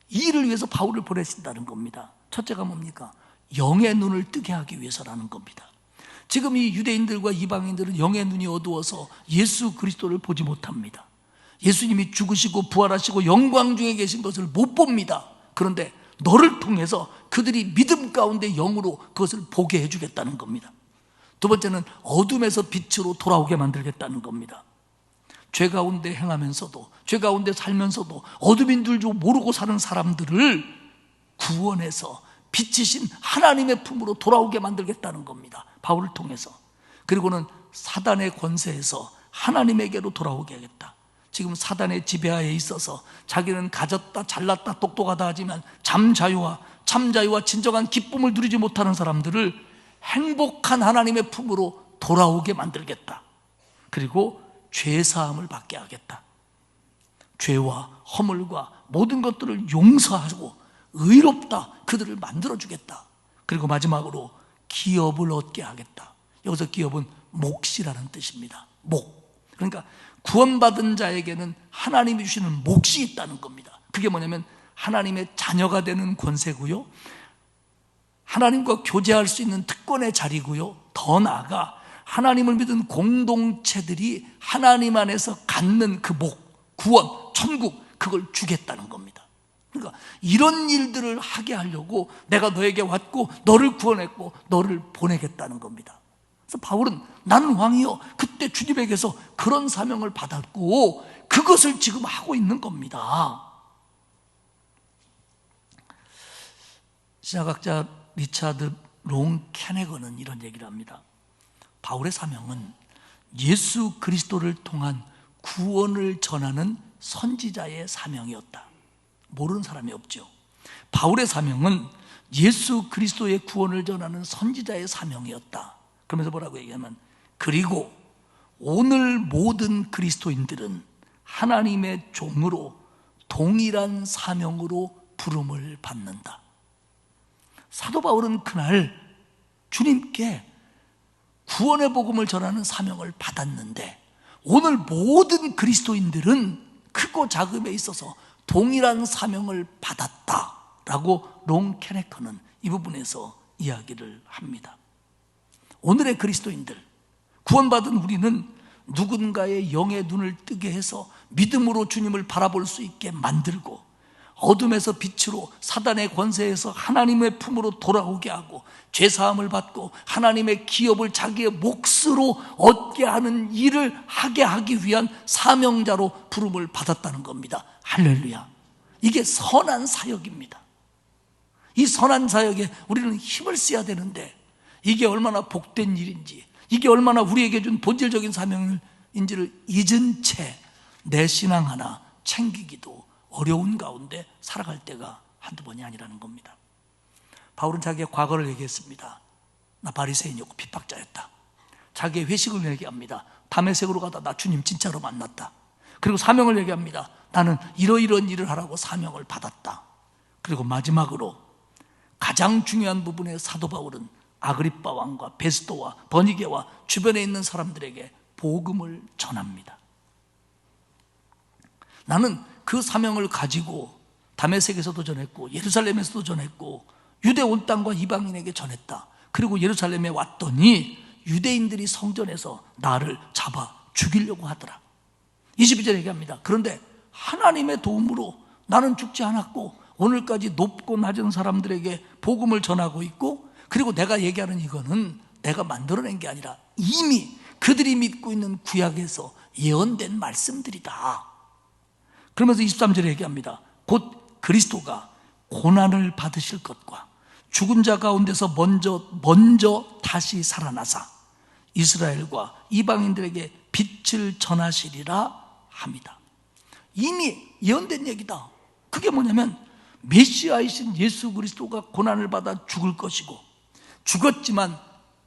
이 일을 위해서 바울을 보내신다는 겁니다. 첫째가 뭡니까? 영의 눈을 뜨게 하기 위해서라는 겁니다. 지금 이 유대인들과 이방인들은 영의 눈이 어두워서 예수 그리스도를 보지 못합니다. 예수님이 죽으시고 부활하시고 영광 중에 계신 것을 못 봅니다. 그런데 너를 통해서 그들이 믿음 가운데 영으로 그것을 보게 해주겠다는 겁니다. 두 번째는 어둠에서 빛으로 돌아오게 만들겠다는 겁니다. 죄 가운데 행하면서도 죄 가운데 살면서도 어둠인 줄 모르고 사는 사람들을 구원해서 빛이신 하나님의 품으로 돌아오게 만들겠다는 겁니다. 바울을 통해서. 그리고는 사단의 권세에서 하나님에게로 돌아오게 하겠다. 지금 사단의 지배하에 있어서 자기는 가졌다 잘났다 똑똑하다 하지만 잠자유와 참자유와 진정한 기쁨을 누리지 못하는 사람들을 행복한 하나님의 품으로 돌아오게 만들겠다. 그리고 죄사함을 받게 하겠다. 죄와 허물과 모든 것들을 용서하고 의롭다 그들을 만들어주겠다. 그리고 마지막으로 기업을 얻게 하겠다. 여기서 기업은 몫이라는 뜻입니다. 목. 그러니까 구원받은 자에게는 하나님이 주시는 몫이 있다는 겁니다. 그게 뭐냐면 하나님의 자녀가 되는 권세고요, 하나님과 교제할 수 있는 특권의 자리고요, 더 나아가 하나님을 믿은 공동체들이 하나님 안에서 갖는 그 목, 구원, 천국, 그걸 주겠다는 겁니다. 그러니까 이런 일들을 하게 하려고 내가 너에게 왔고 너를 구원했고 너를 보내겠다는 겁니다. 그래서 바울은 나는 왕이요, 그때 주님에게서 그런 사명을 받았고 그것을 지금 하고 있는 겁니다. 신학학자 리차드 롱 캐네건은 이런 얘기를 합니다. 바울의 사명은 예수 그리스도를 통한 구원을 전하는 선지자의 사명이었다. 모르는 사람이 없죠. 바울의 사명은 예수 그리스도의 구원을 전하는 선지자의 사명이었다. 그러면서 뭐라고 얘기하면, 그리고 오늘 모든 그리스도인들은 하나님의 종으로 동일한 사명으로 부름을 받는다. 사도 바울은 그날 주님께 구원의 복음을 전하는 사명을 받았는데 오늘 모든 그리스도인들은 크고 작음에 있어서 동일한 사명을 받았다라고 롱 캐네커는 이 부분에서 이야기를 합니다. 오늘의 그리스도인들, 구원받은 우리는 누군가의 영의 눈을 뜨게 해서 믿음으로 주님을 바라볼 수 있게 만들고 어둠에서 빛으로 사단의 권세에서 하나님의 품으로 돌아오게 하고 죄사함을 받고 하나님의 기업을 자기의 몫으로 얻게 하는 일을 하게 하기 위한 사명자로 부름을 받았다는 겁니다. 할렐루야. 이게 선한 사역입니다. 이 선한 사역에 우리는 힘을 써야 되는데 이게 얼마나 복된 일인지, 이게 얼마나 우리에게 준 본질적인 사명인지를 잊은 채 내 신앙 하나 챙기기도 어려운 가운데 살아갈 때가 한두 번이 아니라는 겁니다. 바울은 자기의 과거를 얘기했습니다. 나 바리새인이었고 핍박자였다. 자기의 회식을 얘기합니다. 다메섹으로 가다 나 주님 진짜로 만났다. 그리고 사명을 얘기합니다. 나는 이러이러한 일을 하라고 사명을 받았다. 그리고 마지막으로 가장 중요한 부분에 사도 바울은 아그리빠 왕과 베스도와 버니게와 주변에 있는 사람들에게 복음을 전합니다. 나는 그 사명을 가지고 다메섹에서도 전했고 예루살렘에서도 전했고 유대 온 땅과 이방인에게 전했다. 그리고 예루살렘에 왔더니 유대인들이 성전에서 나를 잡아 죽이려고 하더라. 22절 얘기합니다. 그런데 하나님의 도움으로 나는 죽지 않았고 오늘까지 높고 낮은 사람들에게 복음을 전하고 있고, 그리고 내가 얘기하는 이거는 내가 만들어낸 게 아니라 이미 그들이 믿고 있는 구약에서 예언된 말씀들이다. 그러면서 23절에 얘기합니다. 곧 그리스도가 고난을 받으실 것과 죽은 자 가운데서 먼저 다시 살아나사 이스라엘과 이방인들에게 빛을 전하시리라 합니다. 이미 예언된 얘기다. 그게 뭐냐면 메시아이신 예수 그리스도가 고난을 받아 죽을 것이고, 죽었지만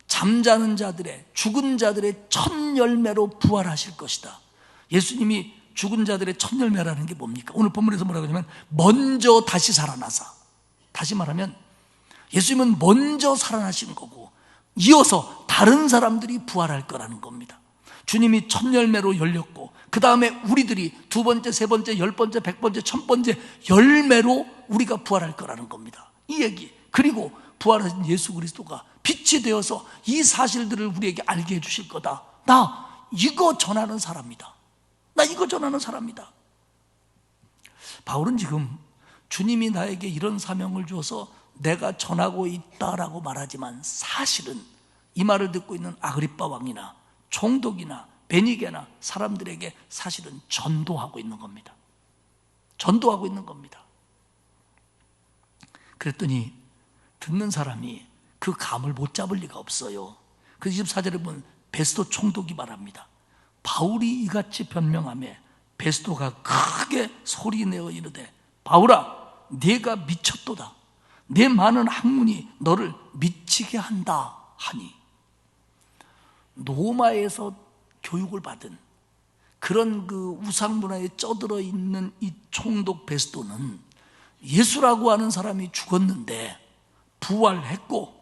잠자는 자들의, 죽은 자들의 첫 열매로 부활하실 것이다. 예수님이 죽은 자들의 첫 열매라는 게 뭡니까? 오늘 본문에서 뭐라고 하냐면 먼저 다시 살아나사. 다시 말하면 예수님은 먼저 살아나시는 거고 이어서 다른 사람들이 부활할 거라는 겁니다. 주님이 첫 열매로 열렸고 그 다음에 우리들이 두 번째, 세 번째, 열 번째, 백 번째, 천 번째 열매로 우리가 부활할 거라는 겁니다. 이 얘기. 그리고 부활하신 예수 그리스도가 빛이 되어서 이 사실들을 우리에게 알게 해주실 거다. 나 이거 전하는 사람이다. 나 이거 전하는 사람이다. 바울은 지금 주님이 나에게 이런 사명을 주어서 내가 전하고 있다라고 말하지만 사실은 이 말을 듣고 있는 아그리빠 왕이나 총독이나 베니게나 사람들에게 사실은 전도하고 있는 겁니다. 전도하고 있는 겁니다. 그랬더니 듣는 사람이 그 감을 못 잡을 리가 없어요. 그 24절에 보면 베스도 총독이 말합니다. 바울이 이같이 변명하며 베스도가 크게 소리내어 이르되 바울아 네가 미쳤도다. 내 많은 학문이 너를 미치게 한다 하니, 로마에서 교육을 받은 그런 그 우상 문화에 쩌들어 있는 이 총독 베스도는 예수라고 하는 사람이 죽었는데 부활했고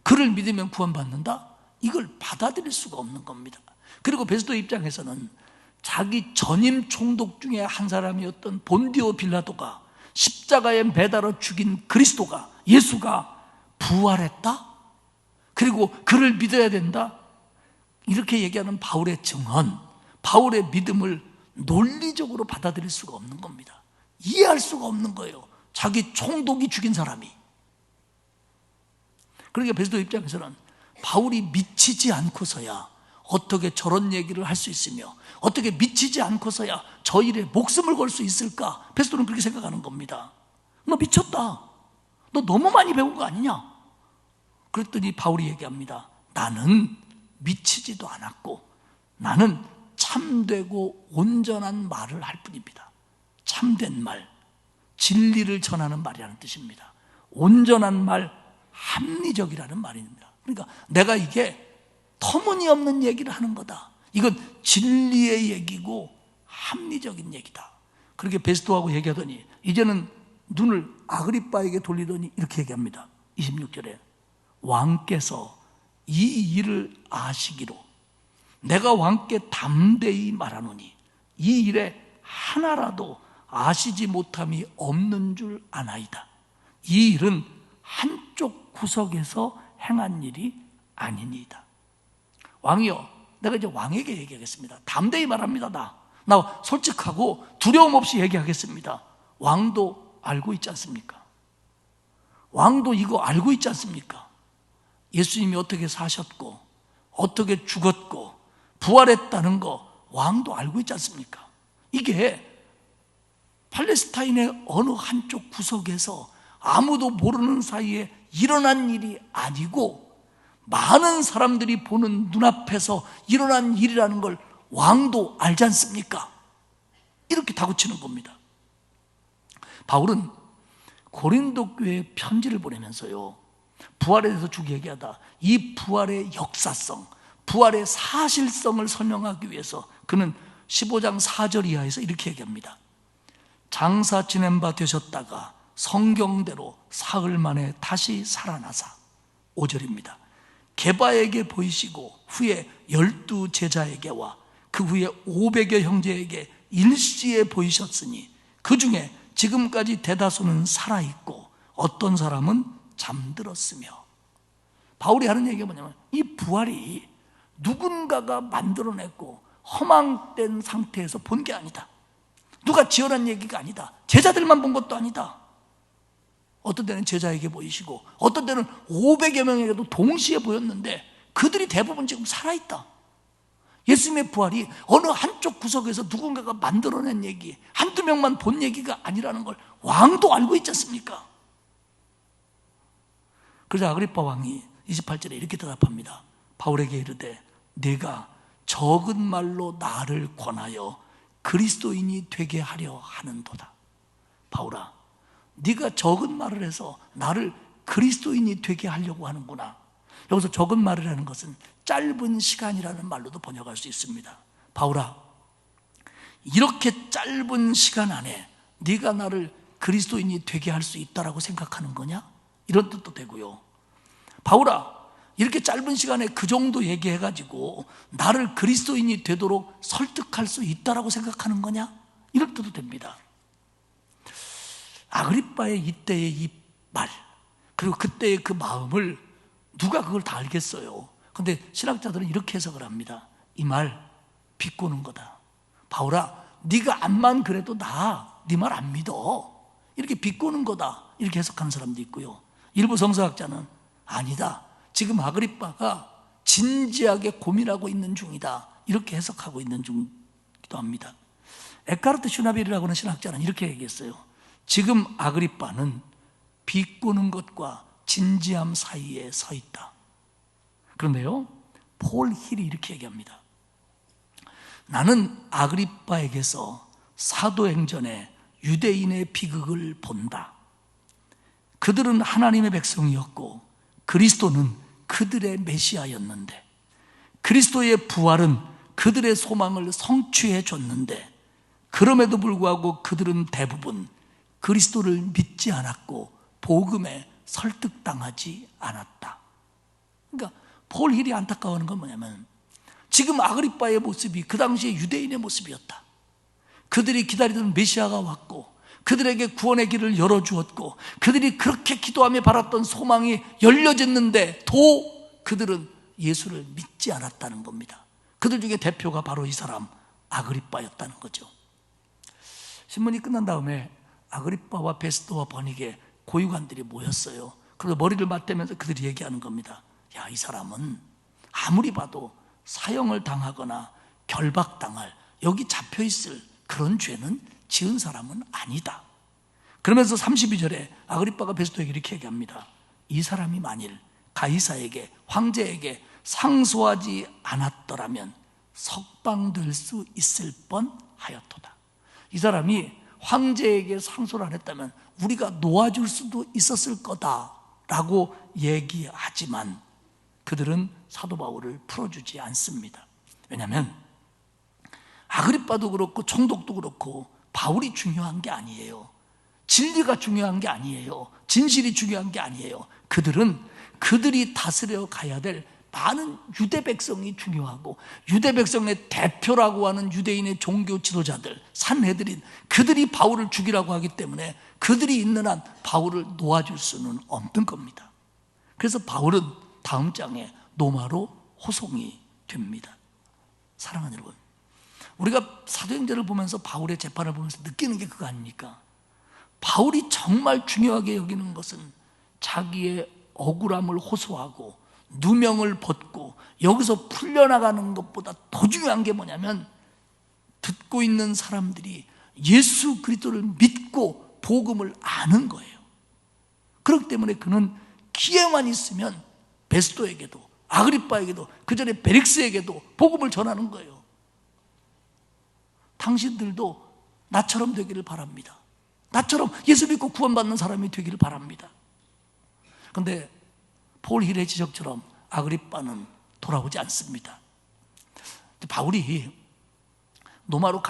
그를 믿으면 구원받는다? 이걸 받아들일 수가 없는 겁니다. 그리고 베스도 입장에서는 자기 전임 총독 중에 한 사람이었던 본디오 빌라도가 십자가에 매달아 죽인 그리스도가, 예수가 부활했다? 그리고 그를 믿어야 된다? 이렇게 얘기하는 바울의 증언, 바울의 믿음을 논리적으로 받아들일 수가 없는 겁니다. 이해할 수가 없는 거예요. 자기 총독이 죽인 사람이. 그러니까 베스도 입장에서는 바울이 미치지 않고서야 어떻게 저런 얘기를 할 수 있으며 어떻게 미치지 않고서야 저 일에 목숨을 걸 수 있을까? 베스도는 그렇게 생각하는 겁니다. 너 미쳤다. 너 너무 많이 배운 거 아니냐? 그랬더니 바울이 얘기합니다. 나는 미치지도 않았고 나는 참되고 온전한 말을 할 뿐입니다. 참된 말, 진리를 전하는 말이라는 뜻입니다. 온전한 말, 합리적이라는 말입니다. 그러니까 내가 이게 터무니없는 얘기를 하는 거다. 이건 진리의 얘기고 합리적인 얘기다. 그렇게 베스도하고 얘기하더니 이제는 눈을 아그리빠에게 돌리더니 이렇게 얘기합니다. 26절에 왕께서 이 일을 아시기로 내가 왕께 담대히 말하노니 이 일에 하나라도 아시지 못함이 없는 줄 아나이다. 이 일은 한쪽 구석에서 행한 일이 아니니이다. 왕이여, 내가 이제 왕에게 얘기하겠습니다. 담대히 말합니다. 나 솔직하고 두려움 없이 얘기하겠습니다. 왕도 알고 있지 않습니까? 왕도 이거 알고 있지 않습니까? 예수님이 어떻게 사셨고 어떻게 죽었고 부활했다는 거 왕도 알고 있지 않습니까? 이게 팔레스타인의 어느 한쪽 구석에서 아무도 모르는 사이에 일어난 일이 아니고 많은 사람들이 보는 눈앞에서 일어난 일이라는 걸 왕도 알지 않습니까? 이렇게 다그치는 겁니다. 바울은 고린도 교회에 편지를 보내면서요, 부활에 대해서 쭉 얘기하다 이 부활의 역사성, 부활의 사실성을 설명하기 위해서 그는 15장 4절 이하에서 이렇게 얘기합니다. 장사 지낸 바 되셨다가 성경대로 사흘 만에 다시 살아나사. 5절입니다. 게바에게 보이시고 후에 12 제자에게와 그 후에 500여 형제에게 일시에 보이셨으니 그 중에 지금까지 대다수는 살아있고 어떤 사람은 잠들었으며. 바울이 하는 얘기가 뭐냐면 이 부활이 누군가가 만들어냈고 허망된 상태에서 본 게 아니다. 누가 지어낸 얘기가 아니다. 제자들만 본 것도 아니다. 어떤 때는 제자에게 보이시고 어떤 때는 500여 명에게도 동시에 보였는데 그들이 대부분 지금 살아있다. 예수님의 부활이 어느 한쪽 구석에서 누군가가 만들어낸 얘기, 한두 명만 본 얘기가 아니라는 걸 왕도 알고 있지 않습니까? 그래서 아그리빠 왕이 28절에 이렇게 대답합니다. 바울에게 이르되 네가 적은 말로 나를 권하여 그리스도인이 되게 하려 하는도다. 바울아, 네가 적은 말을 해서 나를 그리스도인이 되게 하려고 하는구나. 여기서 적은 말이라는 것은 짧은 시간이라는 말로도 번역할 수 있습니다. 바울아, 이렇게 짧은 시간 안에 네가 나를 그리스도인이 되게 할 수 있다라고 생각하는 거냐? 이런 뜻도 되고요. 바울아, 이렇게 짧은 시간에 그 정도 얘기해가지고 나를 그리스도인이 되도록 설득할 수 있다라고 생각하는 거냐? 이런 뜻도 됩니다. 아그리빠의 이때의 이 말, 그리고 그때의 그 마음을 누가 그걸 다 알겠어요? 근데 신학자들은 이렇게 해석을 합니다. 이 말 비꼬는 거다. 바울아, 네가 암만 그래도 네 말 안 믿어. 이렇게 비꼬는 거다. 이렇게 해석하는 사람도 있고요. 일부 성서학자는 아니다, 지금 아그리빠가 진지하게 고민하고 있는 중이다. 이렇게 해석하고 있는 중이기도 합니다. 에카르트 슈나벨이라고 하는 신학자는 이렇게 얘기했어요. 지금 아그리빠는 비꼬는 것과 진지함 사이에 서 있다. 그런데요, 폴 힐이 이렇게 얘기합니다. 나는 아그리빠에게서 사도행전의 유대인의 비극을 본다. 그들은 하나님의 백성이었고 그리스도는 그들의 메시아였는데 그리스도의 부활은 그들의 소망을 성취해 줬는데 그럼에도 불구하고 그들은 대부분 그리스도를 믿지 않았고 복음에 설득당하지 않았다. 그러니까 폴 힐이 안타까워하는 건 뭐냐면 지금 아그리빠의 모습이 그 당시의 유대인의 모습이었다. 그들이 기다리던 메시아가 왔고 그들에게 구원의 길을 열어주었고 그들이 그렇게 기도하며 바랐던 소망이 열려졌는데 도 그들은 예수를 믿지 않았다는 겁니다. 그들 중에 대표가 바로 이 사람 아그리빠였다는 거죠. 신문이 끝난 다음에 아그리빠와 베스도와 버니게 고위관들이 모였어요. 그래서 머리를 맞대면서 그들이 얘기하는 겁니다. 야, 이 사람은 아무리 봐도 사형을 당하거나 결박당할, 여기 잡혀있을 그런 죄는 지은 사람은 아니다. 그러면서 32절에 아그리빠가 베스도에게 이렇게 얘기합니다. 이 사람이 만일 가이사에게, 황제에게 상소하지 않았더라면 석방될 수 있을 뻔하였도다. 이 사람이 황제에게 상소를 안 했다면 우리가 놓아줄 수도 있었을 거다라고 얘기하지만 그들은 사도 바울을 풀어주지 않습니다. 왜냐하면 아그리빠도 그렇고 총독도 그렇고 바울이 중요한 게 아니에요. 진리가 중요한 게 아니에요. 진실이 중요한 게 아니에요. 그들은 그들이 다스려 가야 될 많은 유대 백성이 중요하고 유대 백성의 대표라고 하는 유대인의 종교 지도자들, 산헤드린, 그들이 바울을 죽이라고 하기 때문에 그들이 있는 한 바울을 놓아줄 수는 없는 겁니다. 그래서 바울은 다음 장에 로마로 호송이 됩니다. 사랑하는 여러분, 우리가 사도행전을 보면서 바울의 재판을 보면서 느끼는 게 그거 아닙니까? 바울이 정말 중요하게 여기는 것은 자기의 억울함을 호소하고 누명을 벗고 여기서 풀려나가는 것보다 더 중요한 게 뭐냐면 듣고 있는 사람들이 예수 그리스도를 믿고 복음을 아는 거예요. 그렇기 때문에 그는 기회만 있으면 베스도에게도, 아그리빠에게도, 그 전에 베릭스에게도 복음을 전하는 거예요. 당신들도 나처럼 되기를 바랍니다. 나처럼 예수 믿고 구원받는 사람이 되기를 바랍니다. 그런데 폴 힐의 지적처럼 아그리빠는 돌아오지 않습니다. 바울이 로마로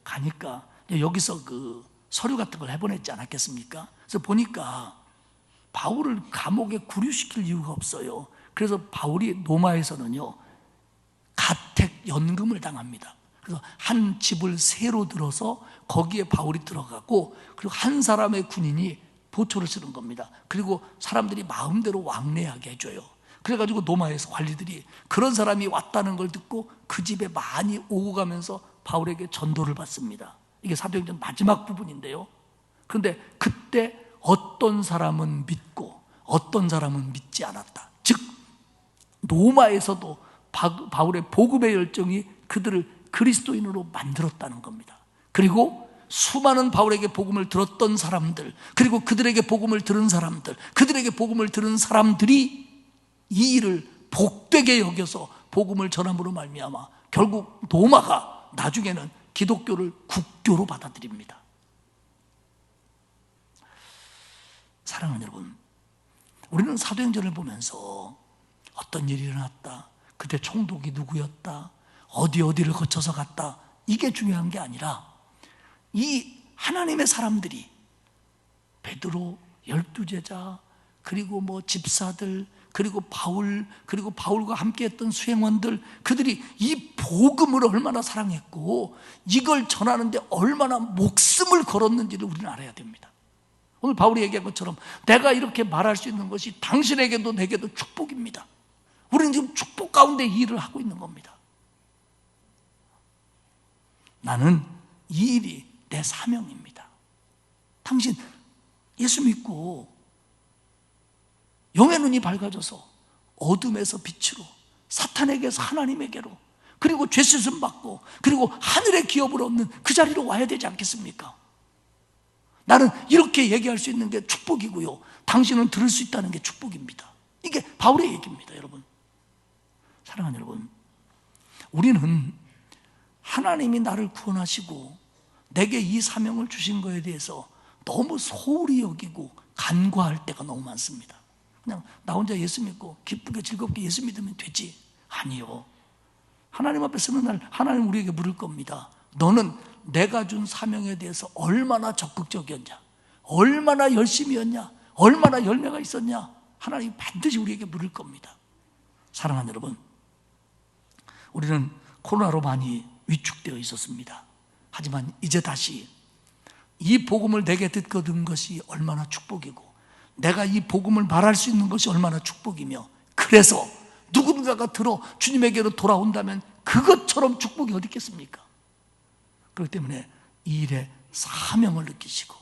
가니까 여기서 그 서류 같은 걸 해보냈지 않았겠습니까? 그래서 보니까 바울을 감옥에 구류시킬 이유가 없어요. 그래서 바울이 로마에서는요, 가택 연금을 당합니다. 그래서 한 집을 새로 들어서 거기에 바울이 들어가고, 그리고 한 사람의 군인이 보초를 쓰는 겁니다. 그리고 사람들이 마음대로 왕래하게 해줘요. 그래가지고 로마에서 관리들이 그런 사람이 왔다는 걸 듣고 그 집에 많이 오고 가면서 바울에게 전도를 받습니다. 이게 사도행전 마지막 부분인데요. 그런데 그때 어떤 사람은 믿고 어떤 사람은 믿지 않았다. 즉 로마에서도 바울의 복음의 열정이 그들을 그리스도인으로 만들었다는 겁니다. 그리고 수많은 바울에게 복음을 들었던 사람들, 그리고 그들에게 복음을 들은 사람들, 그들에게 복음을 들은 사람들이 이 일을 복되게 여겨서 복음을 전함으로 말미암아 결국 로마가 나중에는 기독교를 국교로 받아들입니다. 사랑하는 여러분, 우리는 사도행전을 보면서 어떤 일이 일어났다, 그때 총독이 누구였다, 어디를 거쳐서 갔다, 이게 중요한 게 아니라 이 하나님의 사람들이 베드로, 12제자, 그리고 집사들, 그리고 바울, 그리고 바울과 함께했던 수행원들, 그들이 이 복음을 얼마나 사랑했고 이걸 전하는데 얼마나 목숨을 걸었는지를 우리는 알아야 됩니다. 오늘 바울이 얘기한 것처럼 내가 이렇게 말할 수 있는 것이 당신에게도 내게도 축복입니다. 우리는 지금 축복 가운데 이 일을 하고 있는 겁니다. 나는 이 일이 내 사명입니다. 당신 예수 믿고 영의 눈이 밝아져서 어둠에서 빛으로, 사탄에게서 하나님에게로, 그리고 죄 씻음 받고, 그리고 하늘의 기업을 얻는 그 자리로 와야 되지 않겠습니까? 나는 이렇게 얘기할 수 있는 게 축복이고요, 당신은 들을 수 있다는 게 축복입니다. 이게 바울의 얘기입니다. 여러분, 사랑하는 여러분, 우리는 하나님이 나를 구원하시고 내게 이 사명을 주신 거에 대해서 너무 소홀히 여기고 간과할 때가 너무 많습니다. 그냥 나 혼자 예수 믿고 기쁘게 즐겁게 예수 믿으면 되지. 아니요. 하나님 앞에 서는 날 하나님 우리에게 물을 겁니다. 너는 내가 준 사명에 대해서 얼마나 적극적이었냐, 얼마나 열심히 했냐, 얼마나 열매가 있었냐, 하나님이 반드시 우리에게 물을 겁니다. 사랑하는 여러분, 우리는 코로나로 많이 위축되어 있었습니다. 하지만 이제 다시 이 복음을 내게 듣고 든 것이 얼마나 축복이고 내가 이 복음을 말할 수 있는 것이 얼마나 축복이며, 그래서 누군가가 들어 주님에게로 돌아온다면 그것처럼 축복이 어디 있겠습니까? 그렇기 때문에 이 일에 사명을 느끼시고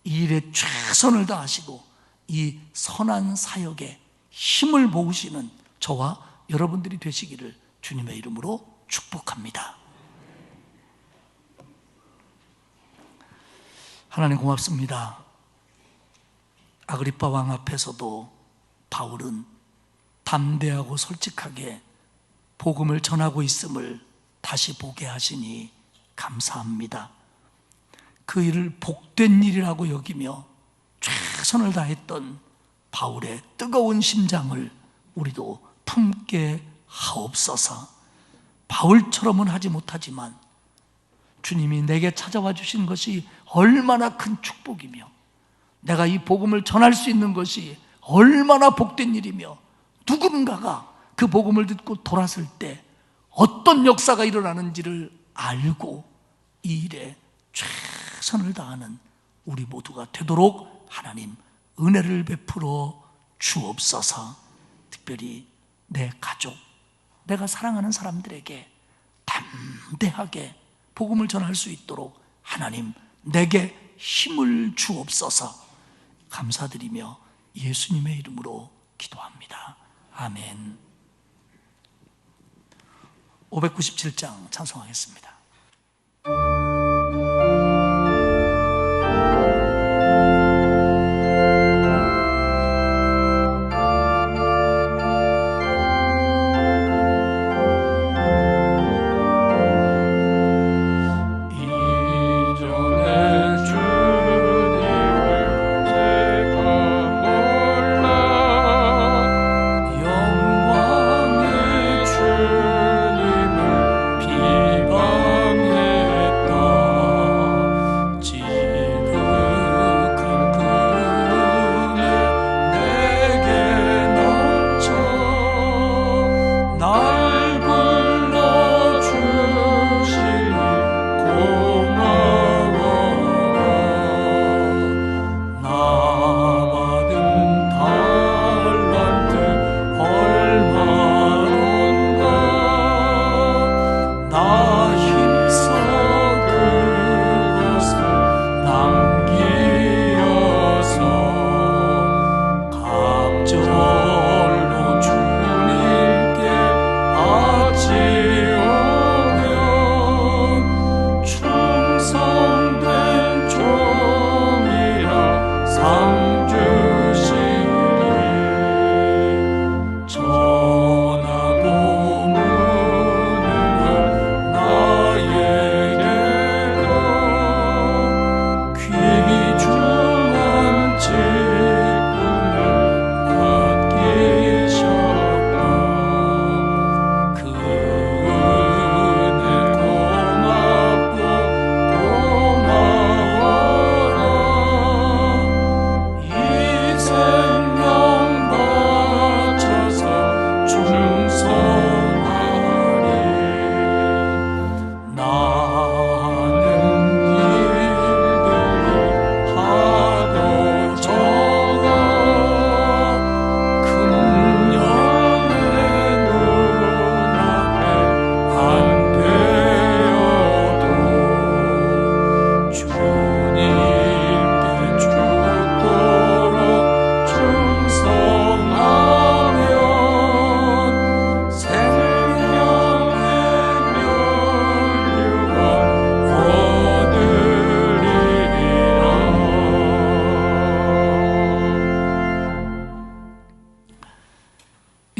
이 일에 최선을 다하시고 이 선한 사역에 힘을 모으시는 저와 여러분들이 되시기를 주님의 이름으로 축복합니다. 하나님 고맙습니다. 아그리빠 왕 앞에서도 바울은 담대하고 솔직하게 복음을 전하고 있음을 다시 보게 하시니 감사합니다. 그 일을 복된 일이라고 여기며 최선을 다했던 바울의 뜨거운 심장을 우리도 품게 하옵소서. 바울처럼은 하지 못하지만 주님이 내게 찾아와 주신 것이 얼마나 큰 축복이며 내가 이 복음을 전할 수 있는 것이 얼마나 복된 일이며 누군가가 그 복음을 듣고 돌았을 때 어떤 역사가 일어나는지를 알고 이 일에 최선을 다하는 우리 모두가 되도록 하나님 은혜를 베풀어 주옵소서. 특별히 내 가족, 내가 사랑하는 사람들에게 담대하게 복음을 전할 수 있도록 하나님 내게 힘을 주옵소서. 감사드리며 예수님의 이름으로 기도합니다. 아멘. 597장 찬송하겠습니다.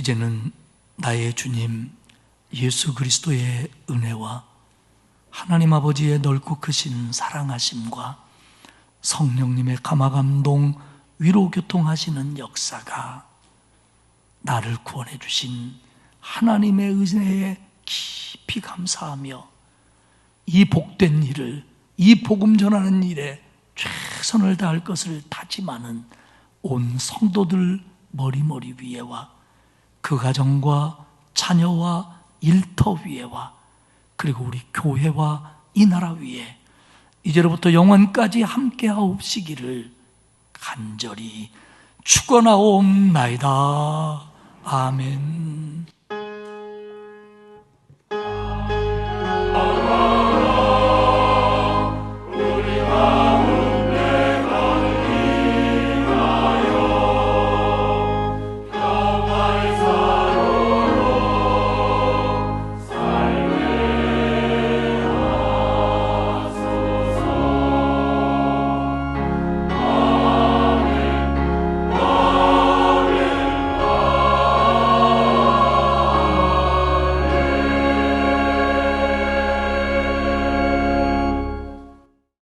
이제는 나의 주님 예수 그리스도의 은혜와 하나님 아버지의 넓고 크신 사랑하심과 성령님의 감화감동 위로 교통하시는 역사가 나를 구원해 주신 하나님의 은혜에 깊이 감사하며 이 복된 일을, 이 복음 전하는 일에 최선을 다할 것을 다짐하는 온 성도들 머리머리 위에와 그 가정과 자녀와 일터 위에와 그리고 우리 교회와 이 나라 위에 이제로부터 영원까지 함께하옵시기를 간절히 축원하옵나이다. 아멘.